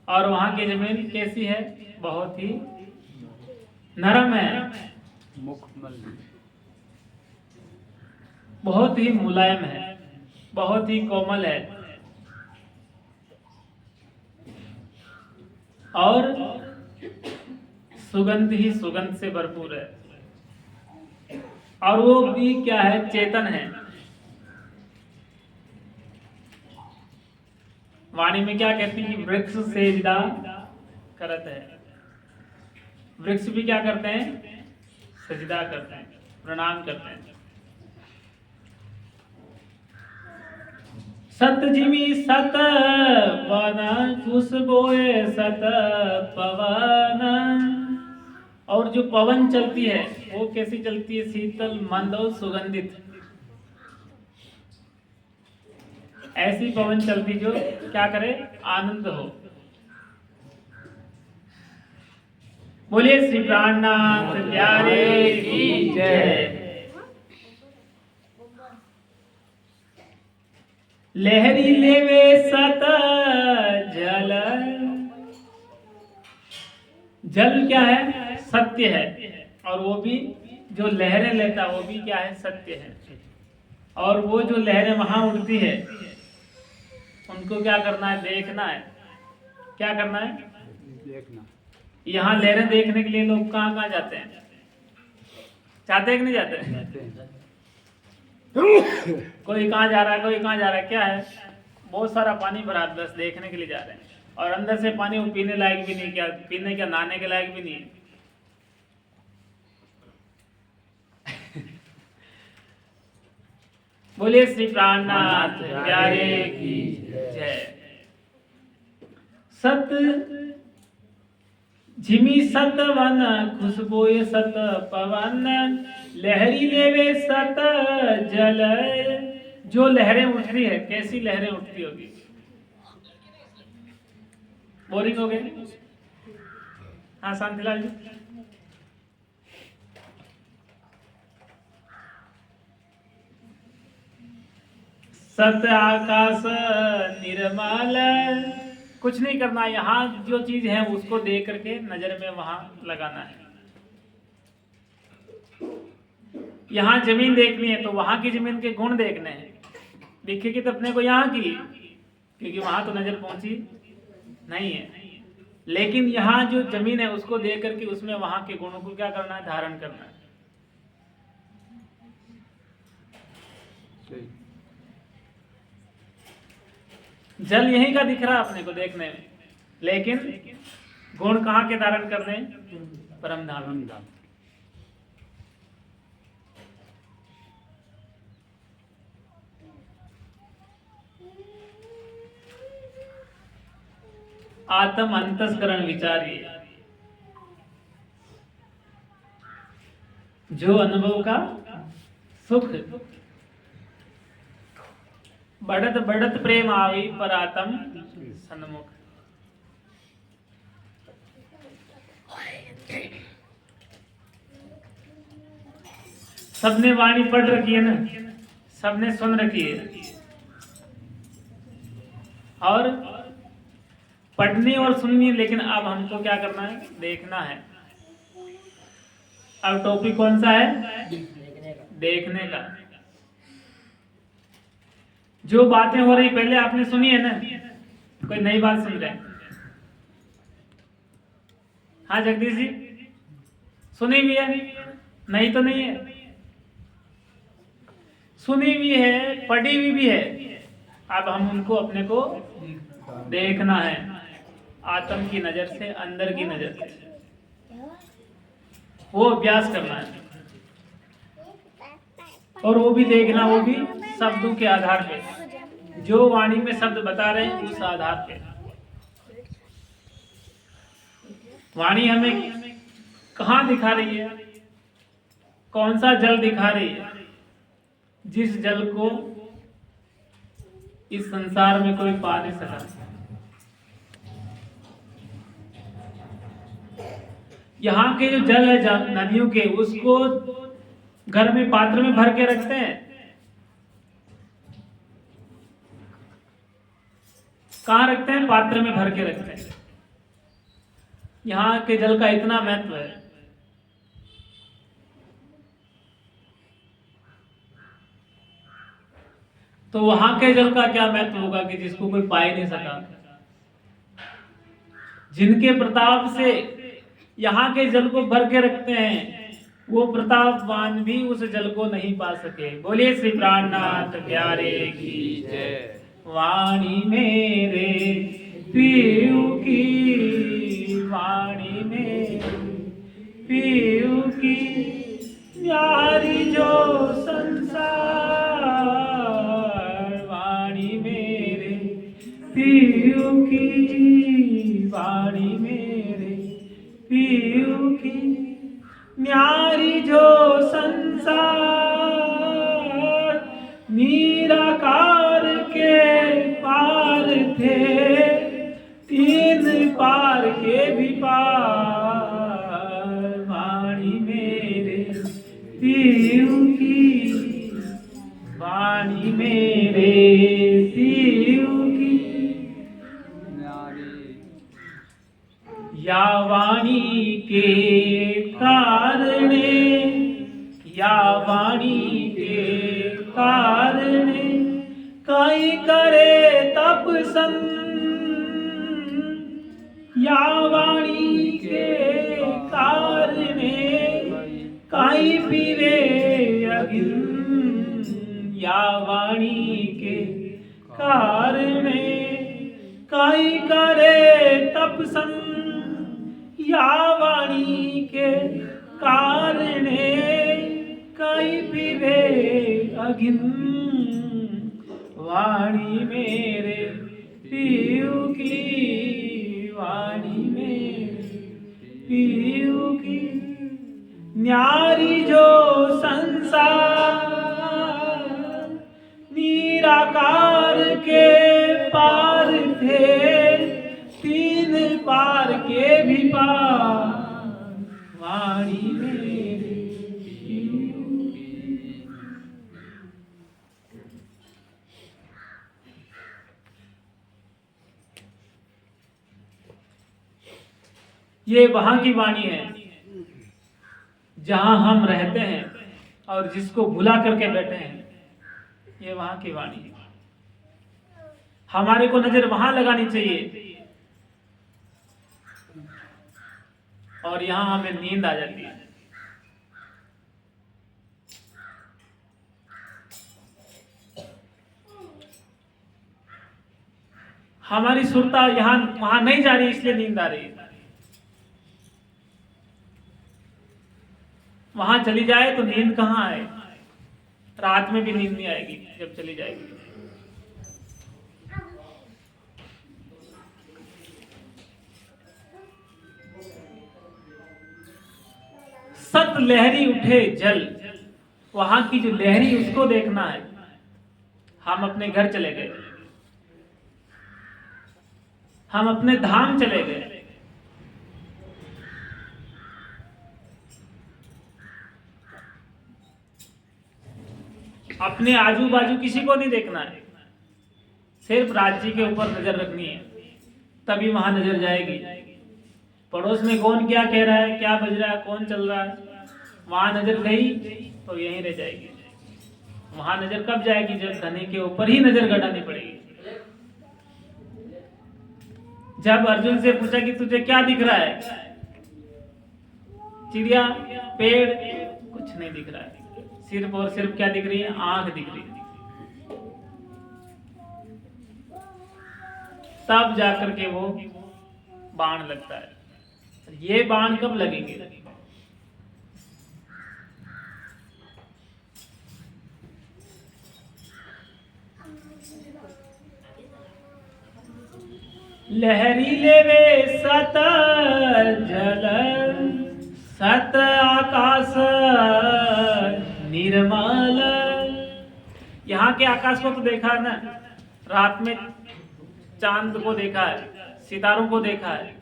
और वहां की जमीन कैसी है, बहुत ही नरम है, मुखमल, बहुत ही मुलायम है, बहुत ही कोमल है, और सुगंध ही सुगंध से भरपूर है। और वो भी क्या है, चेतन है। वाणी में क्या कहती है कि वृक्ष सेजदा करत है। वृक्ष भी क्या करते हैं, सजदा करते हैं, प्रणाम करते हैं। सत जिमी सत वन खुशबोए सत पवन। और जो पवन चलती है वो कैसी चलती है, शीतल मंद और सुगंधित। ऐसी पवन चलती जो क्या करे, आनंद हो। बोलिए श्री प्राणनाथ प्यारे की जय। लहरी लेवे सत जल। जल क्या है, सत्य है। और वो भी जो लहरें लेता वो भी क्या है, सत्य है। और वो जो लहरें वहां उड़ती है उनको क्या करना है, देखना है। क्या करना है, देखना। यहाँ लहरें देखने के लिए लोग कहाँ कहाँ जाते हैं, चाहते हैं कि नहीं जाते? कोई कहाँ जा रहा है, कोई कहाँ जा रहा है, क्या है, बहुत सारा पानी भरा, बस देखने के लिए जा रहे हैं। और अंदर से पानी वो पीने लायक भी नहीं, क्या पीने, क्या नहाने के लायक भी नहीं है। बोलिए श्री प्राणनाथ प्यारे की जय। सत झिमी सत वन खुशबोए सत पवन। लहरी लेवे सत जल। जो लहरें उठती है, कैसी लहरें उठती होगी, बोरिंग हो गए? हाँ शांतिलाल जी। सत आकाश निर्मल। कुछ नहीं करना, यहाँ जो चीज है उसको देख करके नजर में वहां लगाना है। यहाँ जमीन देखनी है तो वहां की जमीन के गुण देखने हैं। दिखेगी तो अपने को यहाँ की, क्योंकि वहां तो नजर पहुंची नहीं है। लेकिन यहाँ जो जमीन है उसको देख करके उसमें वहां के गुणों को क्या करना है, धारण करना है। जल यहीं का दिख रहा है अपने को देखने में, लेकिन गुण कहाँ के धारण करने, परम धाम। आत्म अंतस्करण विचारिए। जो अनुभव का सुख, बढ़त बढ़त प्रेम आवी पर आत्म सन्मुख। सबने वाणी पढ़ रखी है ना, सबने सुन रखी है। और पढ़नी और सुननी है, लेकिन अब हमको क्या करना है, देखना है। अब टॉपिक कौन सा है, देखने का। जो बातें हो रही पहले आपने सुनी है ना, कोई नई बात सुन रहे हैं? हाँ जगदीश जी, सुनी भी है, नहीं तो नहीं है, सुनी भी है, पढ़ी भी है। अब हम उनको अपने को देखना है, आत्म की नजर से, अंदर की नजर से वो अभ्यास करना है। और वो भी देखना, वो भी शब्दों के आधार पे, जो वाणी में शब्द बता रहे हैं उस आधार पे। वाणी हमें कहाँ दिखा रही है, कौन सा जल दिखा रही है, जिस जल को इस संसार में कोई पा नहीं सका। यहाँ के जो जल है नदियों के, उसको घर में पात्र में भर के रखते हैं। कहाँ रखते हैं, पात्र में भर के रखते हैं। यहाँ के जल का इतना महत्व है। तो वहां के जल का क्या महत्व होगा कि जिसको कोई पा ही नहीं सका। जिनके प्रताप से यहाँ के जल को भर के रखते हैं, वो प्रतापवान भी उस जल को नहीं पा सके। बोलिए श्री प्राणनाथ प्यारे की जय। वाणी मेरे पीयू की, वाणी मेरे पीयू की, प्यारी जो संसार, वाणी मेरे पीयू की, वाणी मेरे पीयू की, न्यारी जो संसार, निराकार के पार थे, तीन पार के भी पार, वाणी मेरे पीयू की, वाणी मेरे पीयू की, या वाणी के कारणे, या वाणी के कारणे, कई करे तप सन, या वाणी के कारणे, कई पीवे अगिन, या वाणी के कारणे, कई करे तप सन, या वाणी के कारणे, कई पीवे अगिन, वाणी मेरे पीयू की, वाणी मेरे पीयू की, न्यारी जो संसार, निराकार के पार थे, तीन पार के भी पार, वाणी मेरे पीयू की। ये वहां की वाणी है जहां हम रहते हैं और जिसको भुला करके बैठे हैं। ये वहां की वाणी है। हमारे को नजर वहां लगानी चाहिए और यहां हमें नींद आ जाती है। हमारी सुरता यहां वहां नहीं जा रही, इसलिए नींद आ रही है। वहां चली जाए तो नींद कहां आए? रात में भी नींद नहीं आएगी जब चली जाएगी। सत लहरी उठे जल, वहां की जो लहरी उसको देखना है। हम अपने घर चले गए, हम अपने धाम चले गए, अपने आजू बाजू किसी को नहीं देखना है, सिर्फ राज्य के ऊपर नजर रखनी है, तभी वहां नजर जाएगी। पड़ोस में कौन क्या कह रहा है, क्या बज रहा है, कौन चल रहा है, वहां नजर गई तो यहीं रह जाएगी। वहां नजर कब जाएगी? जब धनी के ऊपर ही नजर गड़ानी पड़ेगी। जब अर्जुन से पूछा कि तुझे क्या दिख रहा है, चिड़िया, पेड़, कुछ नहीं दिख रहा है, सिर्फ और सिर्फ क्या दिख रही है? आंख दिख रही है। तब जाकर के वो बाण लगता है। ये बाण कब लगेंगे? लहरी लेवे सत जल, सत आकाश निर्मल। यहाँ के आकाश को तो देखा है ना, रात में चांद को देखा है, सितारों को देखा है,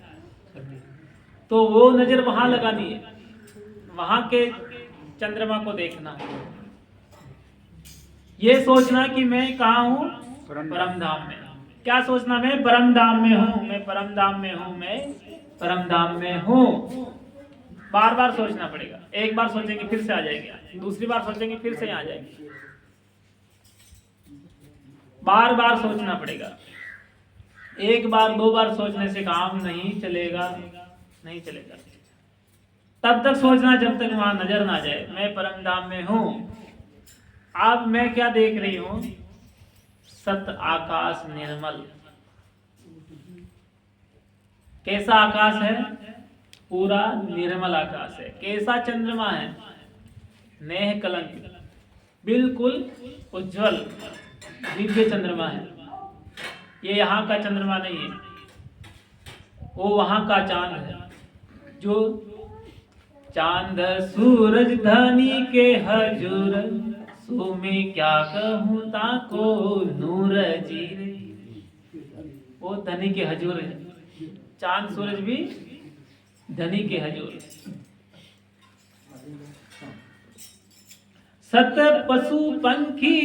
तो वो नजर वहां लगानी है, वहां के चंद्रमा को देखना है। ये सोचना कि मैं कहाँ हूँ? परम धाम में। क्या सोचना? मैं परम धाम में हूँ, मैं परम धाम में हूँ, मैं परम धाम में हूँ। बार बार सोचना पड़ेगा। एक बार सोचेंगे फिर से आ जाएगी, दूसरी बार सोचेंगे फिर से आ जाएगी। बार बार सोचना पड़ेगा। एक बार दो बार सोचने से काम नहीं चलेगा, नहीं चलेगा। तब तक सोचना जब तक वहां नजर ना जाए मैं परम धाम में हूं। अब मैं क्या देख रही हूं? सत आकाश निर्मल। कैसा आकाश है? पूरा निर्मल आकाश है। कैसा चंद्रमा है? नेह कलंक, बिल्कुल उज्जवल दिव्य चंद्रमा है। ये यहाँ का चंद्रमा नहीं है, वो वहां का चांद है। जो चांद सूरज धनी के हजूर, सो में क्या कहूँ ताको नूर जी रे। वो धनी के हजूर है। चांद सूरज भी धनी के हजूर। सत पशु पंखी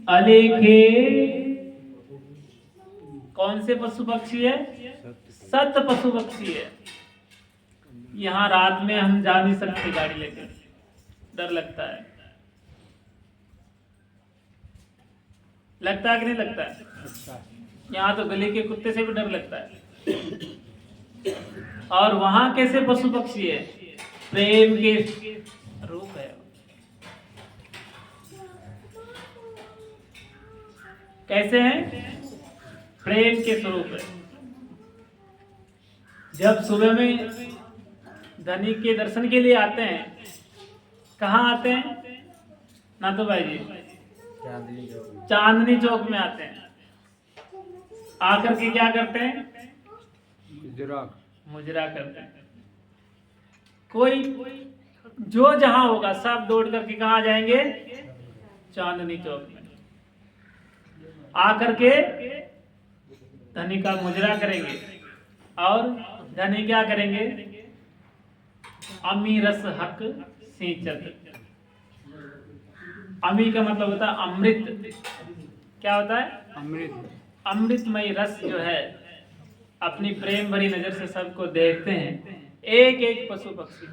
अलेखे। कौन से पशु पक्षी है? सत पशु पक्षी है। यहाँ रात में हम जा नहीं सकते गाड़ी लेकर, डर लगता है। लगता है कि नहीं लगता है? यहाँ तो गली के कुत्ते से भी डर लगता है। और वहां कैसे पशु पक्षी है? प्रेम के रूप है। कैसे हैं? प्रेम के स्वरूप है। जब सुबह में धनी के दर्शन के लिए आते हैं, कहाँ आते हैं ना तो भाई जी? चांदनी चौक में आते हैं। आकर के क्या करते हैं? मुजरा करते हैं। कोई जो जहां होगा सब दौड़ करके कहाँ जाएंगे? चांदनी चौक में आकर के धनी का मुजरा करेंगे। और धनी क्या करेंगे? अमी रस हक सिंचत। अमी का मतलब होता है अमृत। क्या होता है? अमृत। अमृतमय रस जो है अपनी प्रेम भरी नजर से सबको देखते हैं। एक एक पशु पक्षी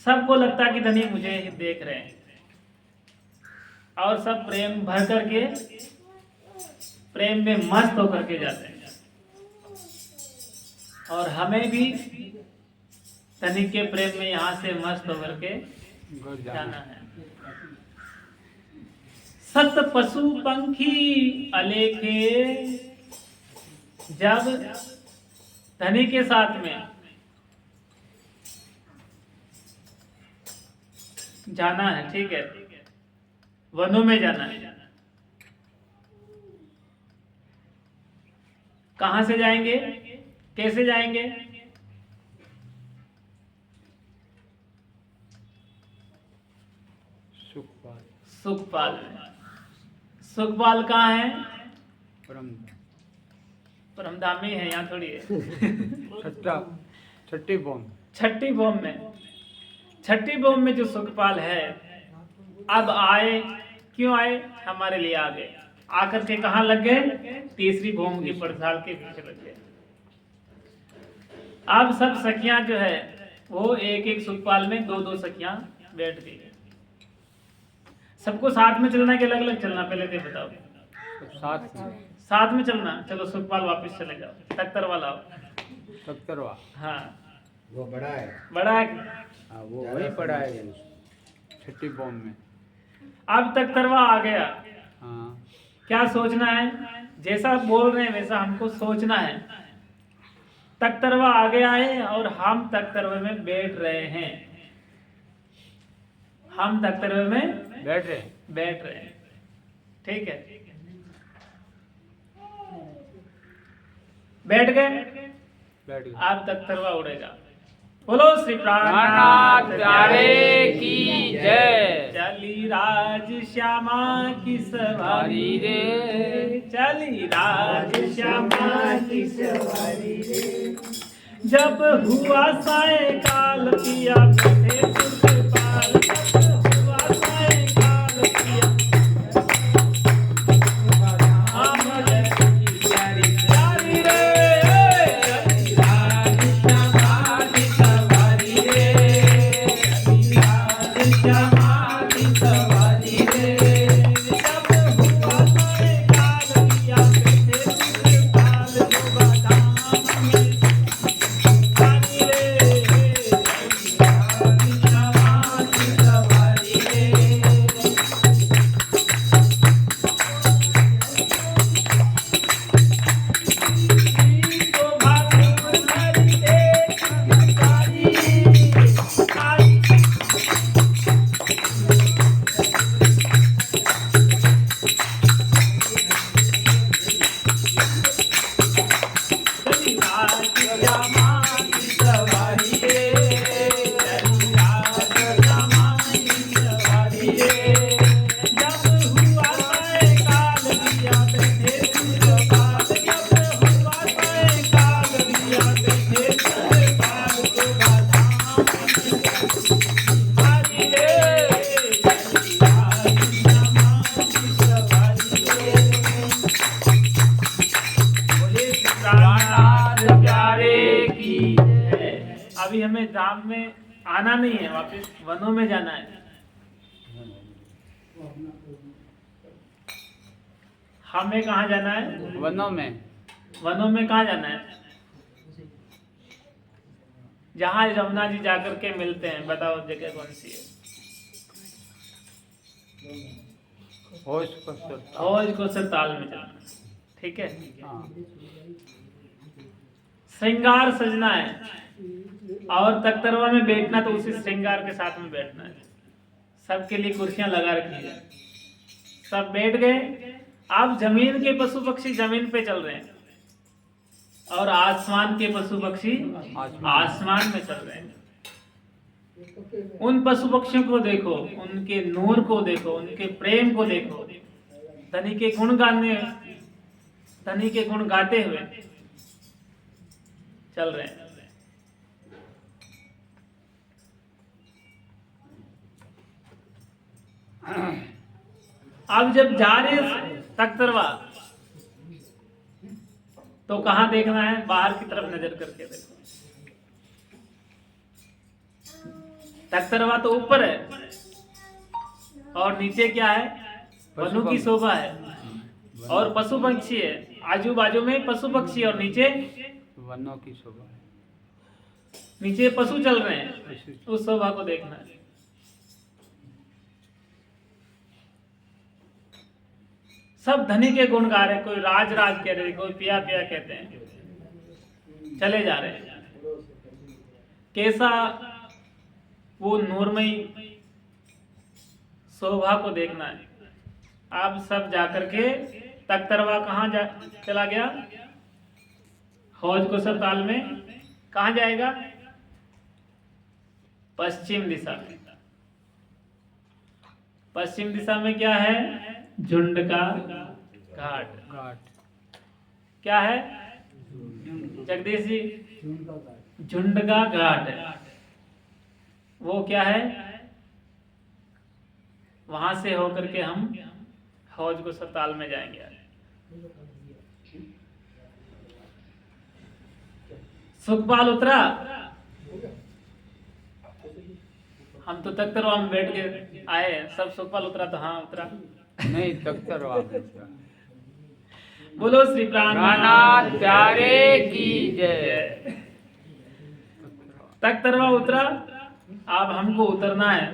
सबको लगता है कि धनी मुझे ही देख रहे हैं। और सब प्रेम भर करके प्रेम में मस्त होकर के जाते हैं। और हमें भी धनी के प्रेम में यहाँ से मस्त होकर के जाना है। सत पशु पंखी अलेखे। जब धनी के साथ में जाना है, ठीक है, वनों में जाना है। कहां से जाएंगे? कैसे जाएंगे? सुखपाल। सुखपाल। सुखपाल कहाँ है? परमधाम में है, यहाँ थोड़ी है। छठी बॉम। छठी बॉम में। छठी बॉम में जो सुखपाल है, अब आए। क्यों आए? हमारे लिए आ गए। आकर के कहाँ लग गए? तीसरी बॉम की पड़ताल के पीछे लग गए। अब सब सखियां जो है वो एक एक सुखपाल में दो दो सखियां बैठ गई। सबको साथ में चलना कि अलग अलग चलना? पहले तो बताओ। साथ में चलना। चलो सुखपाल वापस चले जाओ। तख्तर वाला आओ। तख्तरवा। हाँ, वो बड़ा है। बड़ा है। हाँ, वो वही पड़ा है छठी बॉम में। अब तख्तरवा आ गया। हाँ। क्या सोचना है? जैसा बोल रहे हैं वैसा हमको सोचना है। तख्तरवा आगे आए और हम तख्तरवे में बैठ रहे हैं। हम तख्तरवे में बैठ रहे हैं। ठीक है, बैठ गए। अब तख्तरवा उड़ेगा। बोलो श्री प्राणनाथ प्यारे की जय। चली राज श्यामा की सवारी रे, चली राज श्यामा की सवारी रे। जब हुआ सायकाल पिया बैठे सुखपाल। जब हुआ सायकाल पिया अभी हमें धाम में आना नहीं है, वापस वनों में जाना है। हमें कहाँ जाना है? वनों में। वनों में कहाँ जाना है? जहाँ यमुना जी जाकर के मिलते हैं, बताओ जगह कौन सी है? होश को सुरताल। हौज को ताल में जाना है, ठीक है। हाँ। श्रृंगार सजना है और तख्तरवा में बैठना तो उसी श्रृंगार के साथ में बैठना है। सबके लिए कुर्सियां लगा रखी है, सब बैठ गए। अब जमीन के पशु पक्षी जमीन पे चल रहे हैं और आसमान के पशु पक्षी आसमान में चल रहे हैं। उन पशु पक्षियों को देखो, उनके नूर को देखो, उनके प्रेम को देखो। धनी के गुण गाते हुए चल रहे हैं। अब जब जा रहे तख्तरवा तो कहां देखना है? बाहर की तरफ नजर करके देखो। तख्तरवा तो ऊपर है और नीचे क्या है? वनों की शोभा है और पशु पक्षी है। आजू बाजू में पशु पक्षी और नीचे वनों की शोभा है। नीचे पशु चल रहे हैं, उस शोभा को देखना है। सब धनी के गुण गा रहे, कोई राज राज कह रहे, कोई पिया पिया कहते हैं, चले जा रहे हैं। कैसा वो नूरमयी शोभा को देखना है। अब सब जाकर के तख्तरवा कहाँ चला गया? हौज को ताल में। कहाँ जाएगा? पश्चिम दिशा में। पश्चिम दिशा में क्या है? झुंड का घाट। क्या है जगदीश जी? झुंड का घाट है। वो क्या है? वहां से होकर के हम हौज को ताल में जाएंगे। सुखपाल उतरा, हम तो तख्तरवा में बैठ के आए हैं। सब सुखपाल उतरा तो हाँ उतरा नहीं, तख्तरवा। बोलो श्री प्राणनाथ प्यारे की जय। तख्तरवा उतरा, अब हमको उतरना है।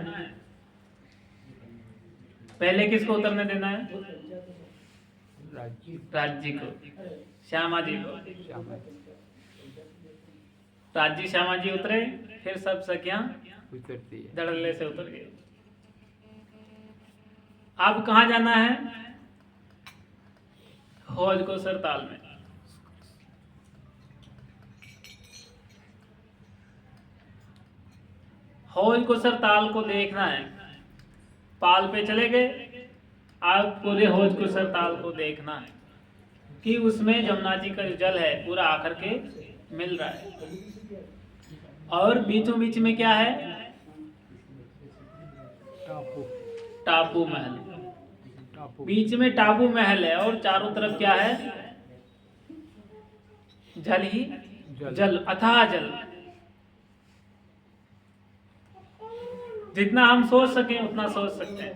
पहले किसको उतरने देना है? राज्य को, श्यामा जी को। राज्य श्यामा जी उतरे, फिर सब सखियां उतरती है, धड़ल्ले से उतर गए। अब कहाँ जाना है? हौज को ताल में। हौज को ताल को देखना है। पाल पे चले गए, अब पूरे हौज को ताल को देखना है कि उसमें जमुना जी का जो जल है पूरा आकर के मिल रहा है। और बीचों बीच में क्या है? टापू महल। बीच में टापू महल है और चारों तरफ क्या है? जल ही जल, अथाह जल। जितना हम सोच सकें उतना सोच सकते हैं,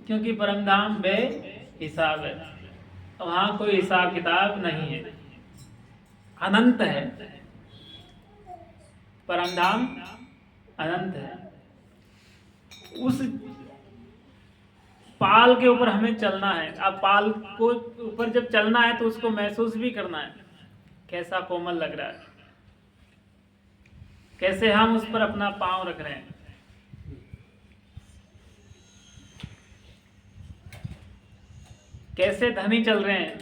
क्योंकि परमधाम बे हिसाब है, वहां कोई हिसाब किताब नहीं है, अनंत है। परमधाम अनंत है। उस पाल के ऊपर हमें चलना है। अब पाल को ऊपर जब चलना है तो उसको महसूस भी करना है, कैसा कोमल लग रहा है, कैसे हम उस पर अपना पांव रख रहे हैं। कैसे धनी चल रहे हैं।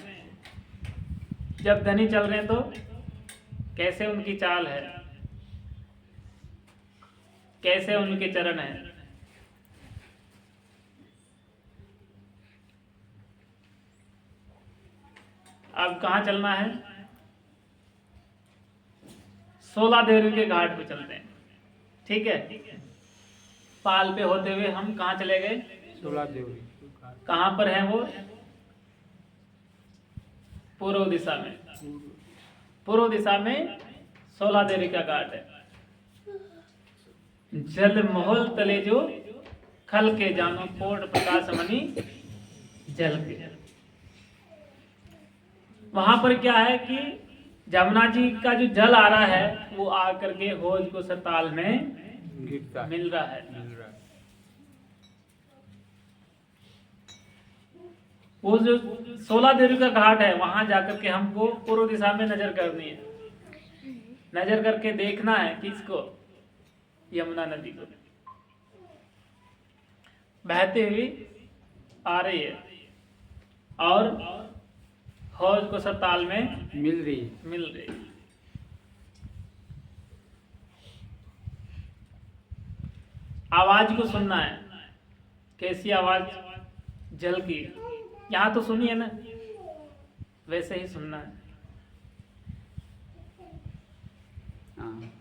जब धनी चल रहे हैं तो कैसे उनकी चाल है, कैसे उनके चरण हैं। अब कहाँ चलना है? 16 देवरी के घाट पे चलते हैं, ठीक है। पाल पे होते हुए हम कहाँ चले गए? 16 देवरी। कहाँ पर है वो? पूर्व दिशा में। पूर्व दिशा में 16 देवरी का घाट है। जल मोहल तले जो खल के जानो कोट प्रकाश मणि जल के। वहां पर क्या है कि जमुना जी का जो जल आ रहा है वो आकर के हौज को सरताल में गिरता है, मिल रहा है। मिल रहा है। वो जो 16 देवी का घाट है वहां जाकर के हमको पूर्व दिशा में नजर करनी है, नजर करके देखना है किसको, यमुना नदी को बहते हुए आ रही है और हौज को सरताल में मिल रही है। मिल रही है। आवाज को सुनना है, कैसी आवाज जल की, यहाँ तो सुनी है ना, वैसे ही सुनना है। हाँ।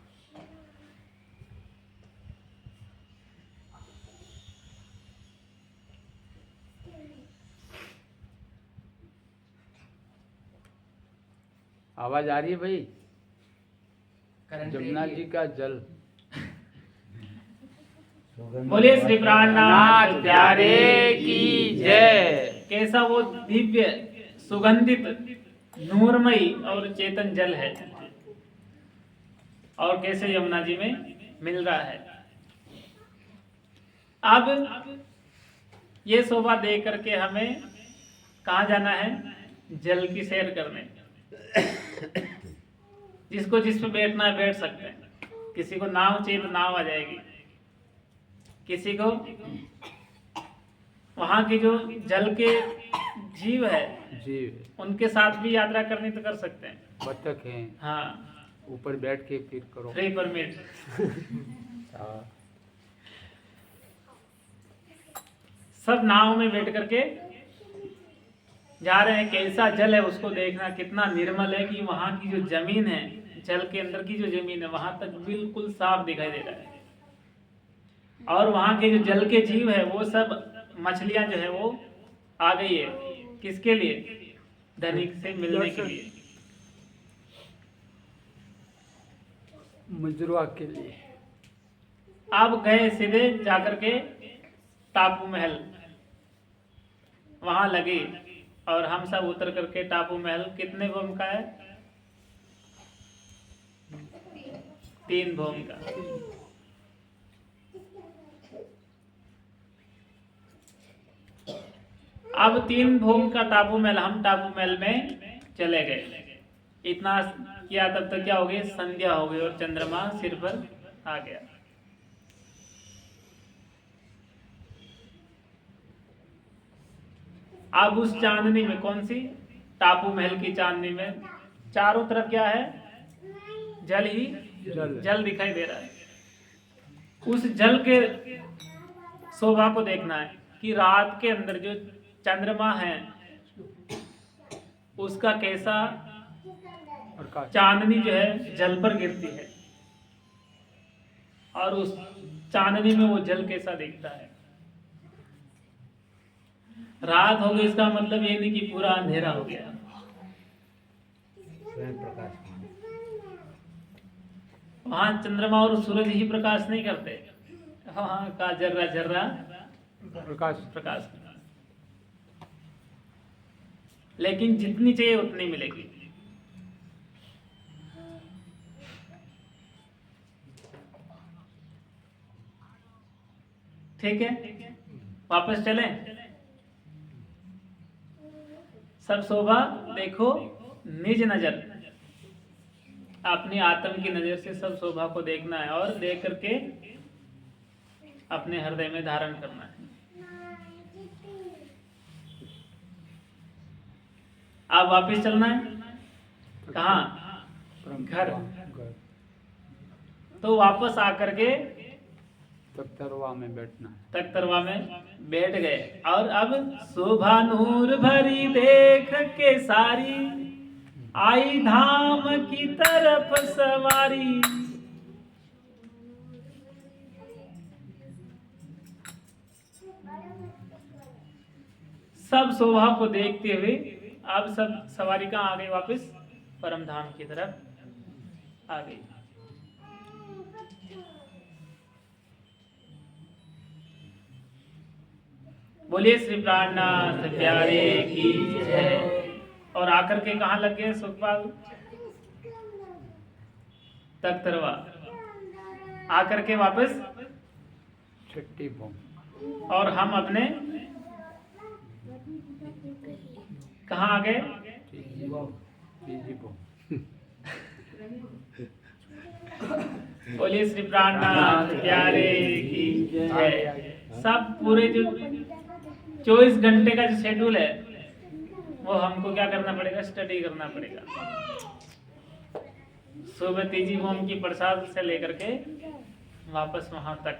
आवाज आ रही है भाई? जमुना जी का जल। बोलिए श्री प्राणनाथ प्यारे की जय। कैसा वो दिव्य सुगंधित नूरमयी और चेतन जल है और कैसे यमुना जी में मिल रहा है। अब ये शोभा दे करके हमें कहाँ जाना है? जल की सैर करने। जिसको जिस पे बैठना है बैठ सकते हैं, किसी को नाव चाहिए तो नाव आ जाएगी, किसी को वहां की जो जल के जीव है जी, उनके साथ भी यात्रा करनी तो कर सकते हैं। बतख है, हाँ, ऊपर बैठ के फिर करो। Free permit. हाँ। सब नाव में बैठ करके जा रहे हैं। कैसा जल है उसको देखना, कितना निर्मल है कि वहां की जो जमीन है, जल के अंदर की जो जमीन है वहां तक बिल्कुल साफ दिखाई दे रहा है। और वहां के जो जल के जीव है वो सब मछलियां जो है वो आ गई है, किसके लिए? धनिक से मिलने के लिए, मुजरवा के लिए। अब गए सीधे जाकर के टापू महल, वहां लगे और हम सब उतर करके टापू महल कितने भूम का है? 3 भूम का। अब 3 भूम का टापू महल, हम टापू महल में चले गए। इतना किया तब तक क्या हो गई? संध्या हो गई और चंद्रमा सिर पर आ गया। अब उस चांदनी में, कौन सी? टापू महल की चांदनी में चारों तरफ क्या है? जल ही जल दिखाई दे रहा है। उस जल के शोभा को देखना है कि रात के अंदर जो चंद्रमा है उसका कैसा चांदनी जो है जल पर गिरती है और उस चांदनी में वो जल कैसा दिखता है। रात हो गई इसका मतलब ये नहीं कि पूरा अंधेरा हो गया। वहां चंद्रमा और सूरज ही प्रकाश नहीं करते, वहां का जर्रा जर्रा प्रकाश। लेकिन जितनी चाहिए उतनी मिलेगी। ठीक है, वापस चलें। सब शोभा देखो निज नजर, अपनी आत्म की नजर से सब शोभा को देखना है और देख करके अपने हृदय में धारण करना है। अब वापस चलना है कहाँ? घर। तो वापस आकर के तख्तरवा में बैठना है। तख्तरवा में बैठ गए और अब शोभा नूर भरी देख के सारी, आई धाम की तरफ सवारी। सब शोभा को देखते हुए अब सब सवारी कहाँ आ गई? वापस परम धाम की तरफ आ गई। बोलिए श्री प्राणनाथ प्यारे की जय। और आकर के कहाँ लग गए सुखपाल? तख्तरवा। आकर के वापस छठी बम। और हम अपने कहाँ आ गए? तीजी बम। बोलिए श्री प्राणनाथ प्यारे की जय। सब पूरे जो 24 घंटे का जो शेड्यूल है वो हमको क्या करना पड़ेगा? स्टडी करना पड़ेगा। सुबह तीजी होम की प्रसाद से लेकर के वापस वहां तक।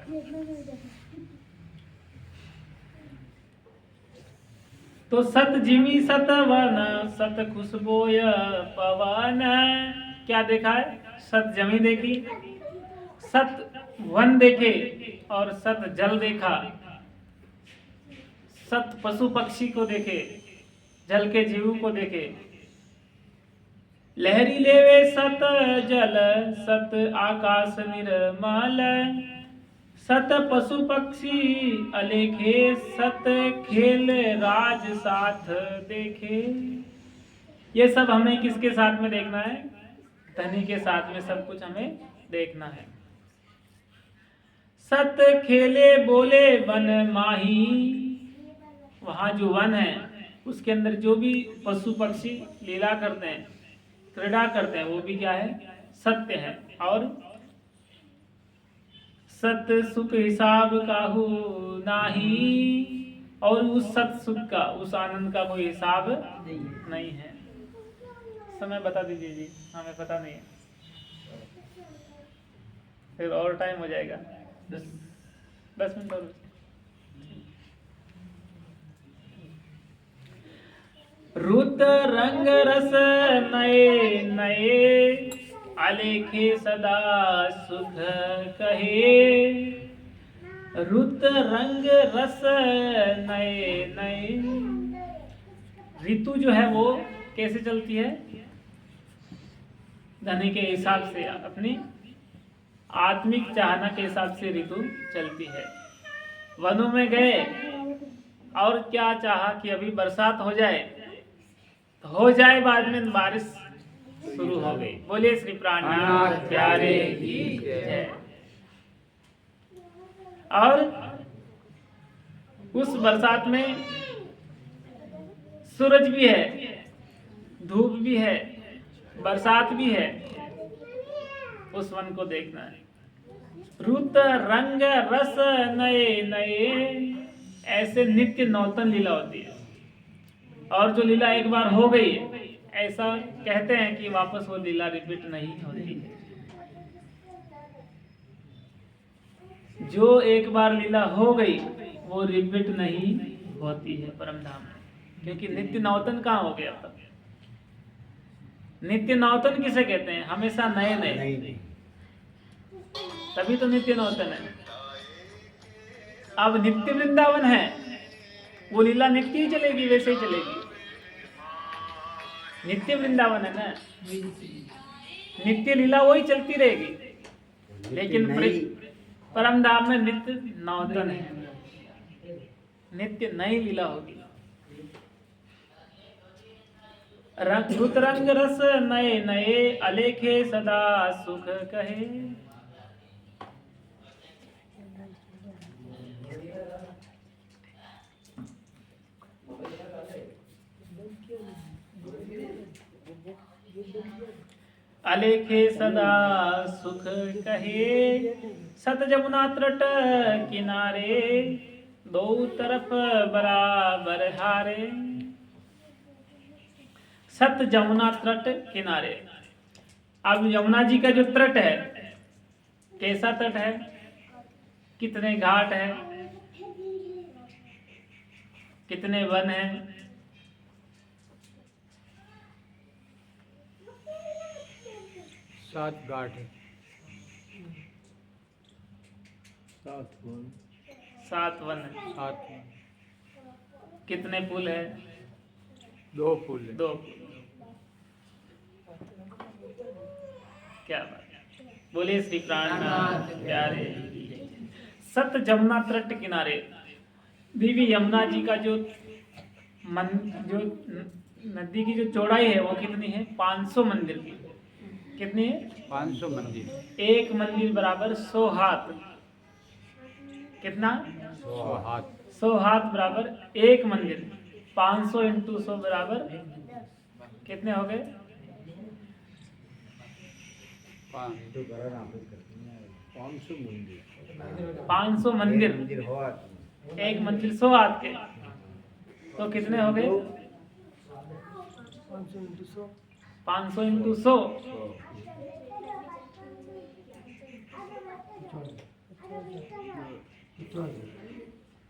तो सत जिमी सत वन सत खुशबोय पवन। क्या देखा है? सत जमी देखी, सत वन देखे और सत जल देखा, सत पशु पक्षी को देखे, जल के जीवों को देखे। लहरी लेवे सत जल सत आकाश निर्मल, सत पशु पक्षी अलेखे सत खेल राज साथ देखे। ये सब हमें किसके साथ में देखना है? धनी के साथ में सब कुछ हमें देखना है। सत खेले बोले वन माही। वहां जो वन है उसके अंदर जो भी पशु पक्षी लीला करते हैं, क्रीड़ा करते हैं, वो भी क्या है? सत्य है। और सत्य सुख हिसाब काहू नाही। और उस सत सुख का, उस आनंद का कोई हिसाब नहीं है। समय बता दीजिए जी, हमें पता नहीं है, फिर और टाइम हो जाएगा। 10 मिनट और। रुत रंग रस नए नए, अलेखे सदा सुख कहे। रुत रंग रस नए नए। ऋतु जो है वो कैसे चलती है? धनी के हिसाब से, अपनी आत्मिक चाहना के हिसाब से ऋतु चलती है। वनों में गए और क्या चाहा कि अभी बरसात हो जाए, तो हो जाए, बाद में बारिश शुरू हो गई। बोलिए श्री प्राणनाथ प्यारे की जय। और उस बरसात में सूरज भी है, धूप भी है, बरसात भी है। उस वन को देखना है। रुत रंग रस नए नए। ऐसे नित्य नौतन लीला होती है। और जो लीला एक बार हो गई, ऐसा कहते हैं कि वापस वो लीला रिपीट नहीं होती है। जो एक बार लीला हो गई वो रिपीट नहीं होती है परम धाम में। क्योंकि नित्य नौतन कहाँ हो गया तब? नित्य नौतन किसे कहते हैं? हमेशा नए नए, तभी तो नित्य नौतन है। अब नित्य वृंदावन है, वो लीला नित्य ही चलेगी, वैसे ही चलेगी। नित्य वृंदावन है ना, नित्य लीला वही चलती रहेगी। लेकिन परम धाम में नित्य नौतन है, नित्य नई लीला होगी। रुत रंग रस नए नए, अलेखे सदा सुख कहे। अलेखे सदा सुख कहे। सत जमुना तट किनारे, दो तरफ बराबर हारे। सत जमुना तट किनारे। अब यमुना जी का जो तट है, कैसा तट है? कितने घाट है, कितने वन हैं? 7 घाट है। 7 वन है। 7 कितने पुल है? 2 पुल है। 2 पुल। क्या बात है। बोलिए श्री प्राणनाथ प्यारे। सत जमुना तट किनारे, देवी यमुना जी का जो नदी की जो चौड़ाई है वो कितनी है? 500 मंदिर की। कितनी है? 500 मंदिर। एक मंदिर बराबर 100 हाथ। कितना? 100 हाथ। 100 हाथ बराबर एक मंदिर। 500 इंटू 100 बराबर कितने हो गए? 500 मंदिर। 500 मंदिर। मंदिर हो एक मंदिर 100 हाथ के, तो कितने हो गए? 500 इंटू 100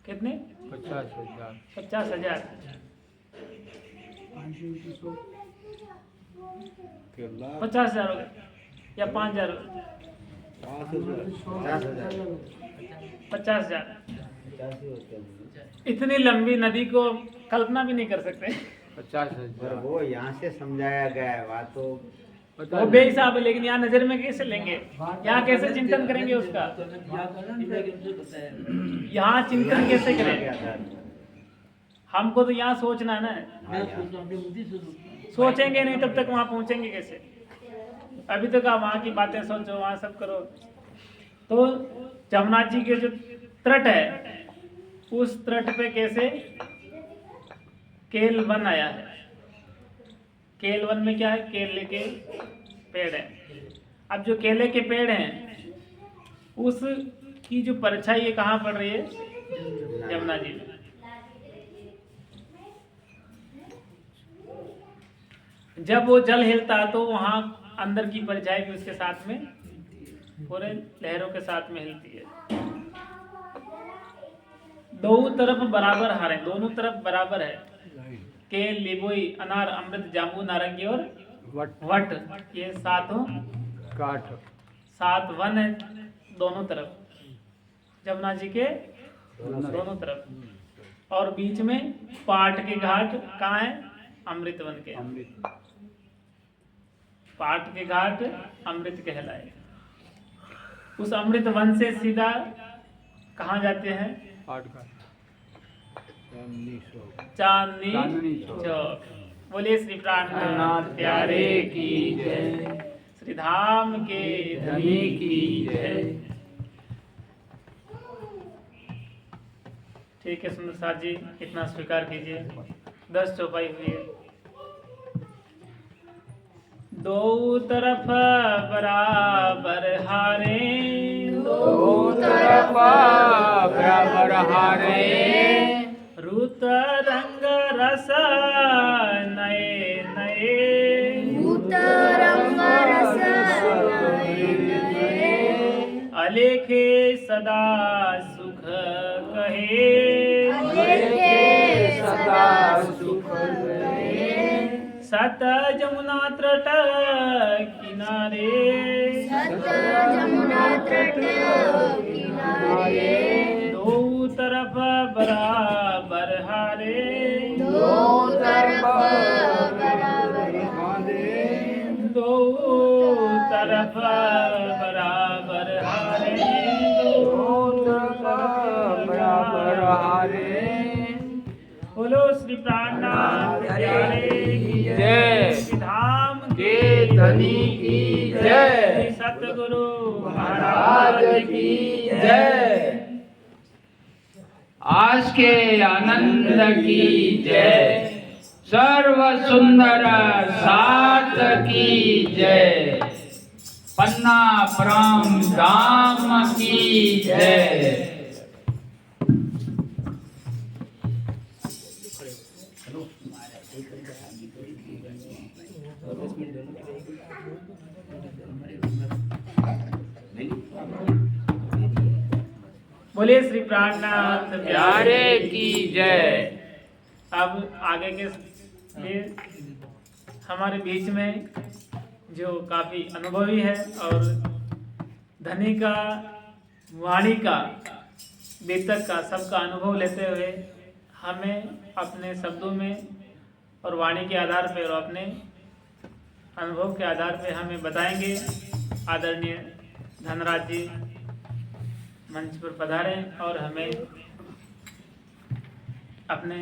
कितने? 50,000। 50,000। केला 50,000 हो गए या 5,000 हो गए? 50,000। इतनी लंबी नदी को कल्पना भी नहीं कर सकते। 50,000। वो यहाँ से समझाया गया है बात तो वो बेहिसाब है, लेकिन यहाँ नजर में कैसे लेंगे? यहाँ कैसे चिंतन करेंगे उसका? यहाँ चिंतन कैसे करें? हमको तो यहाँ सोचना है ना। सोचेंगे नहीं तब तक वहाँ पहुँचेंगे कैसे? अभी तक आप वहाँ की बातें सोचो, वहाँ सब करो। तो जमुना जी के जो तट है, उस तट पे कैसे केल वन आया है। केल वन में क्या है? केले के पेड़ है। अब जो केले के पेड़ हैं, उसकी जो परछाई है कहाँ पड़ रही है? यमुना जी में। जब वो जल हिलता तो वहाँ अंदर की परछाई भी उसके साथ में, पूरे लहरों के साथ में हिलती है। दोनों तरफ बराबर हार है, दोनों तरफ बराबर है। केल, लिबोई, अनार, अमृत, जामुन, नारंगी और वट, ये सातों काठ 7 वन है दोनों तरफ, जमुना जी के दोनों तरफ। और बीच में पाट के घाट कहाँ है? अमृत वन के। अमृत। पाट के घाट अमृत कहलाए। उस अमृत वन से सीधा कहाँ जाते हैं? पाठ का चांदनी चौक। बोलिए श्री प्राणनाथ प्यारे की जय, श्री धाम के धनी की जय। ठीक है सुंदर साथ जी, इतना स्वीकार कीजिए। 10 चौपाई हुई है। दो तरफ बराबर हारे, दो तरफ बराबर हारे, रूत रंग रस नए नए, भूत रंग रस नए नए, अलेखे सदा सुख कहे, अलेखे सदा सुख कहे, सत जमुना तट किनारे, सत जमुना तट किनारे, दो तरफ बराबर हारे, दो तरफ बराबर हारे, दो तरफ बराबर हारे, दो तरफ बराबर हारे। बोलो श्री प्राणनाथ प्यारे की जय, श्री धाम के धनी की जय, श्री सतगुरु महाराज की जय, आज के आनंद की जय, सर्व सुंदर साथ की जय, पन्ना परम धाम की जय। बोलिए श्री प्राणनाथ प्यारे की जय। अब आगे के लिए हमारे बीच में जो काफी अनुभवी है और धनी का, वाणी का, बीतक का, सबका अनुभव लेते हुए हमें अपने शब्दों में और वाणी के आधार पर और अपने अनुभव के आधार पर हमें बताएंगे। आदरणीय धनराज जी मंच पर पधारें और हमें अपने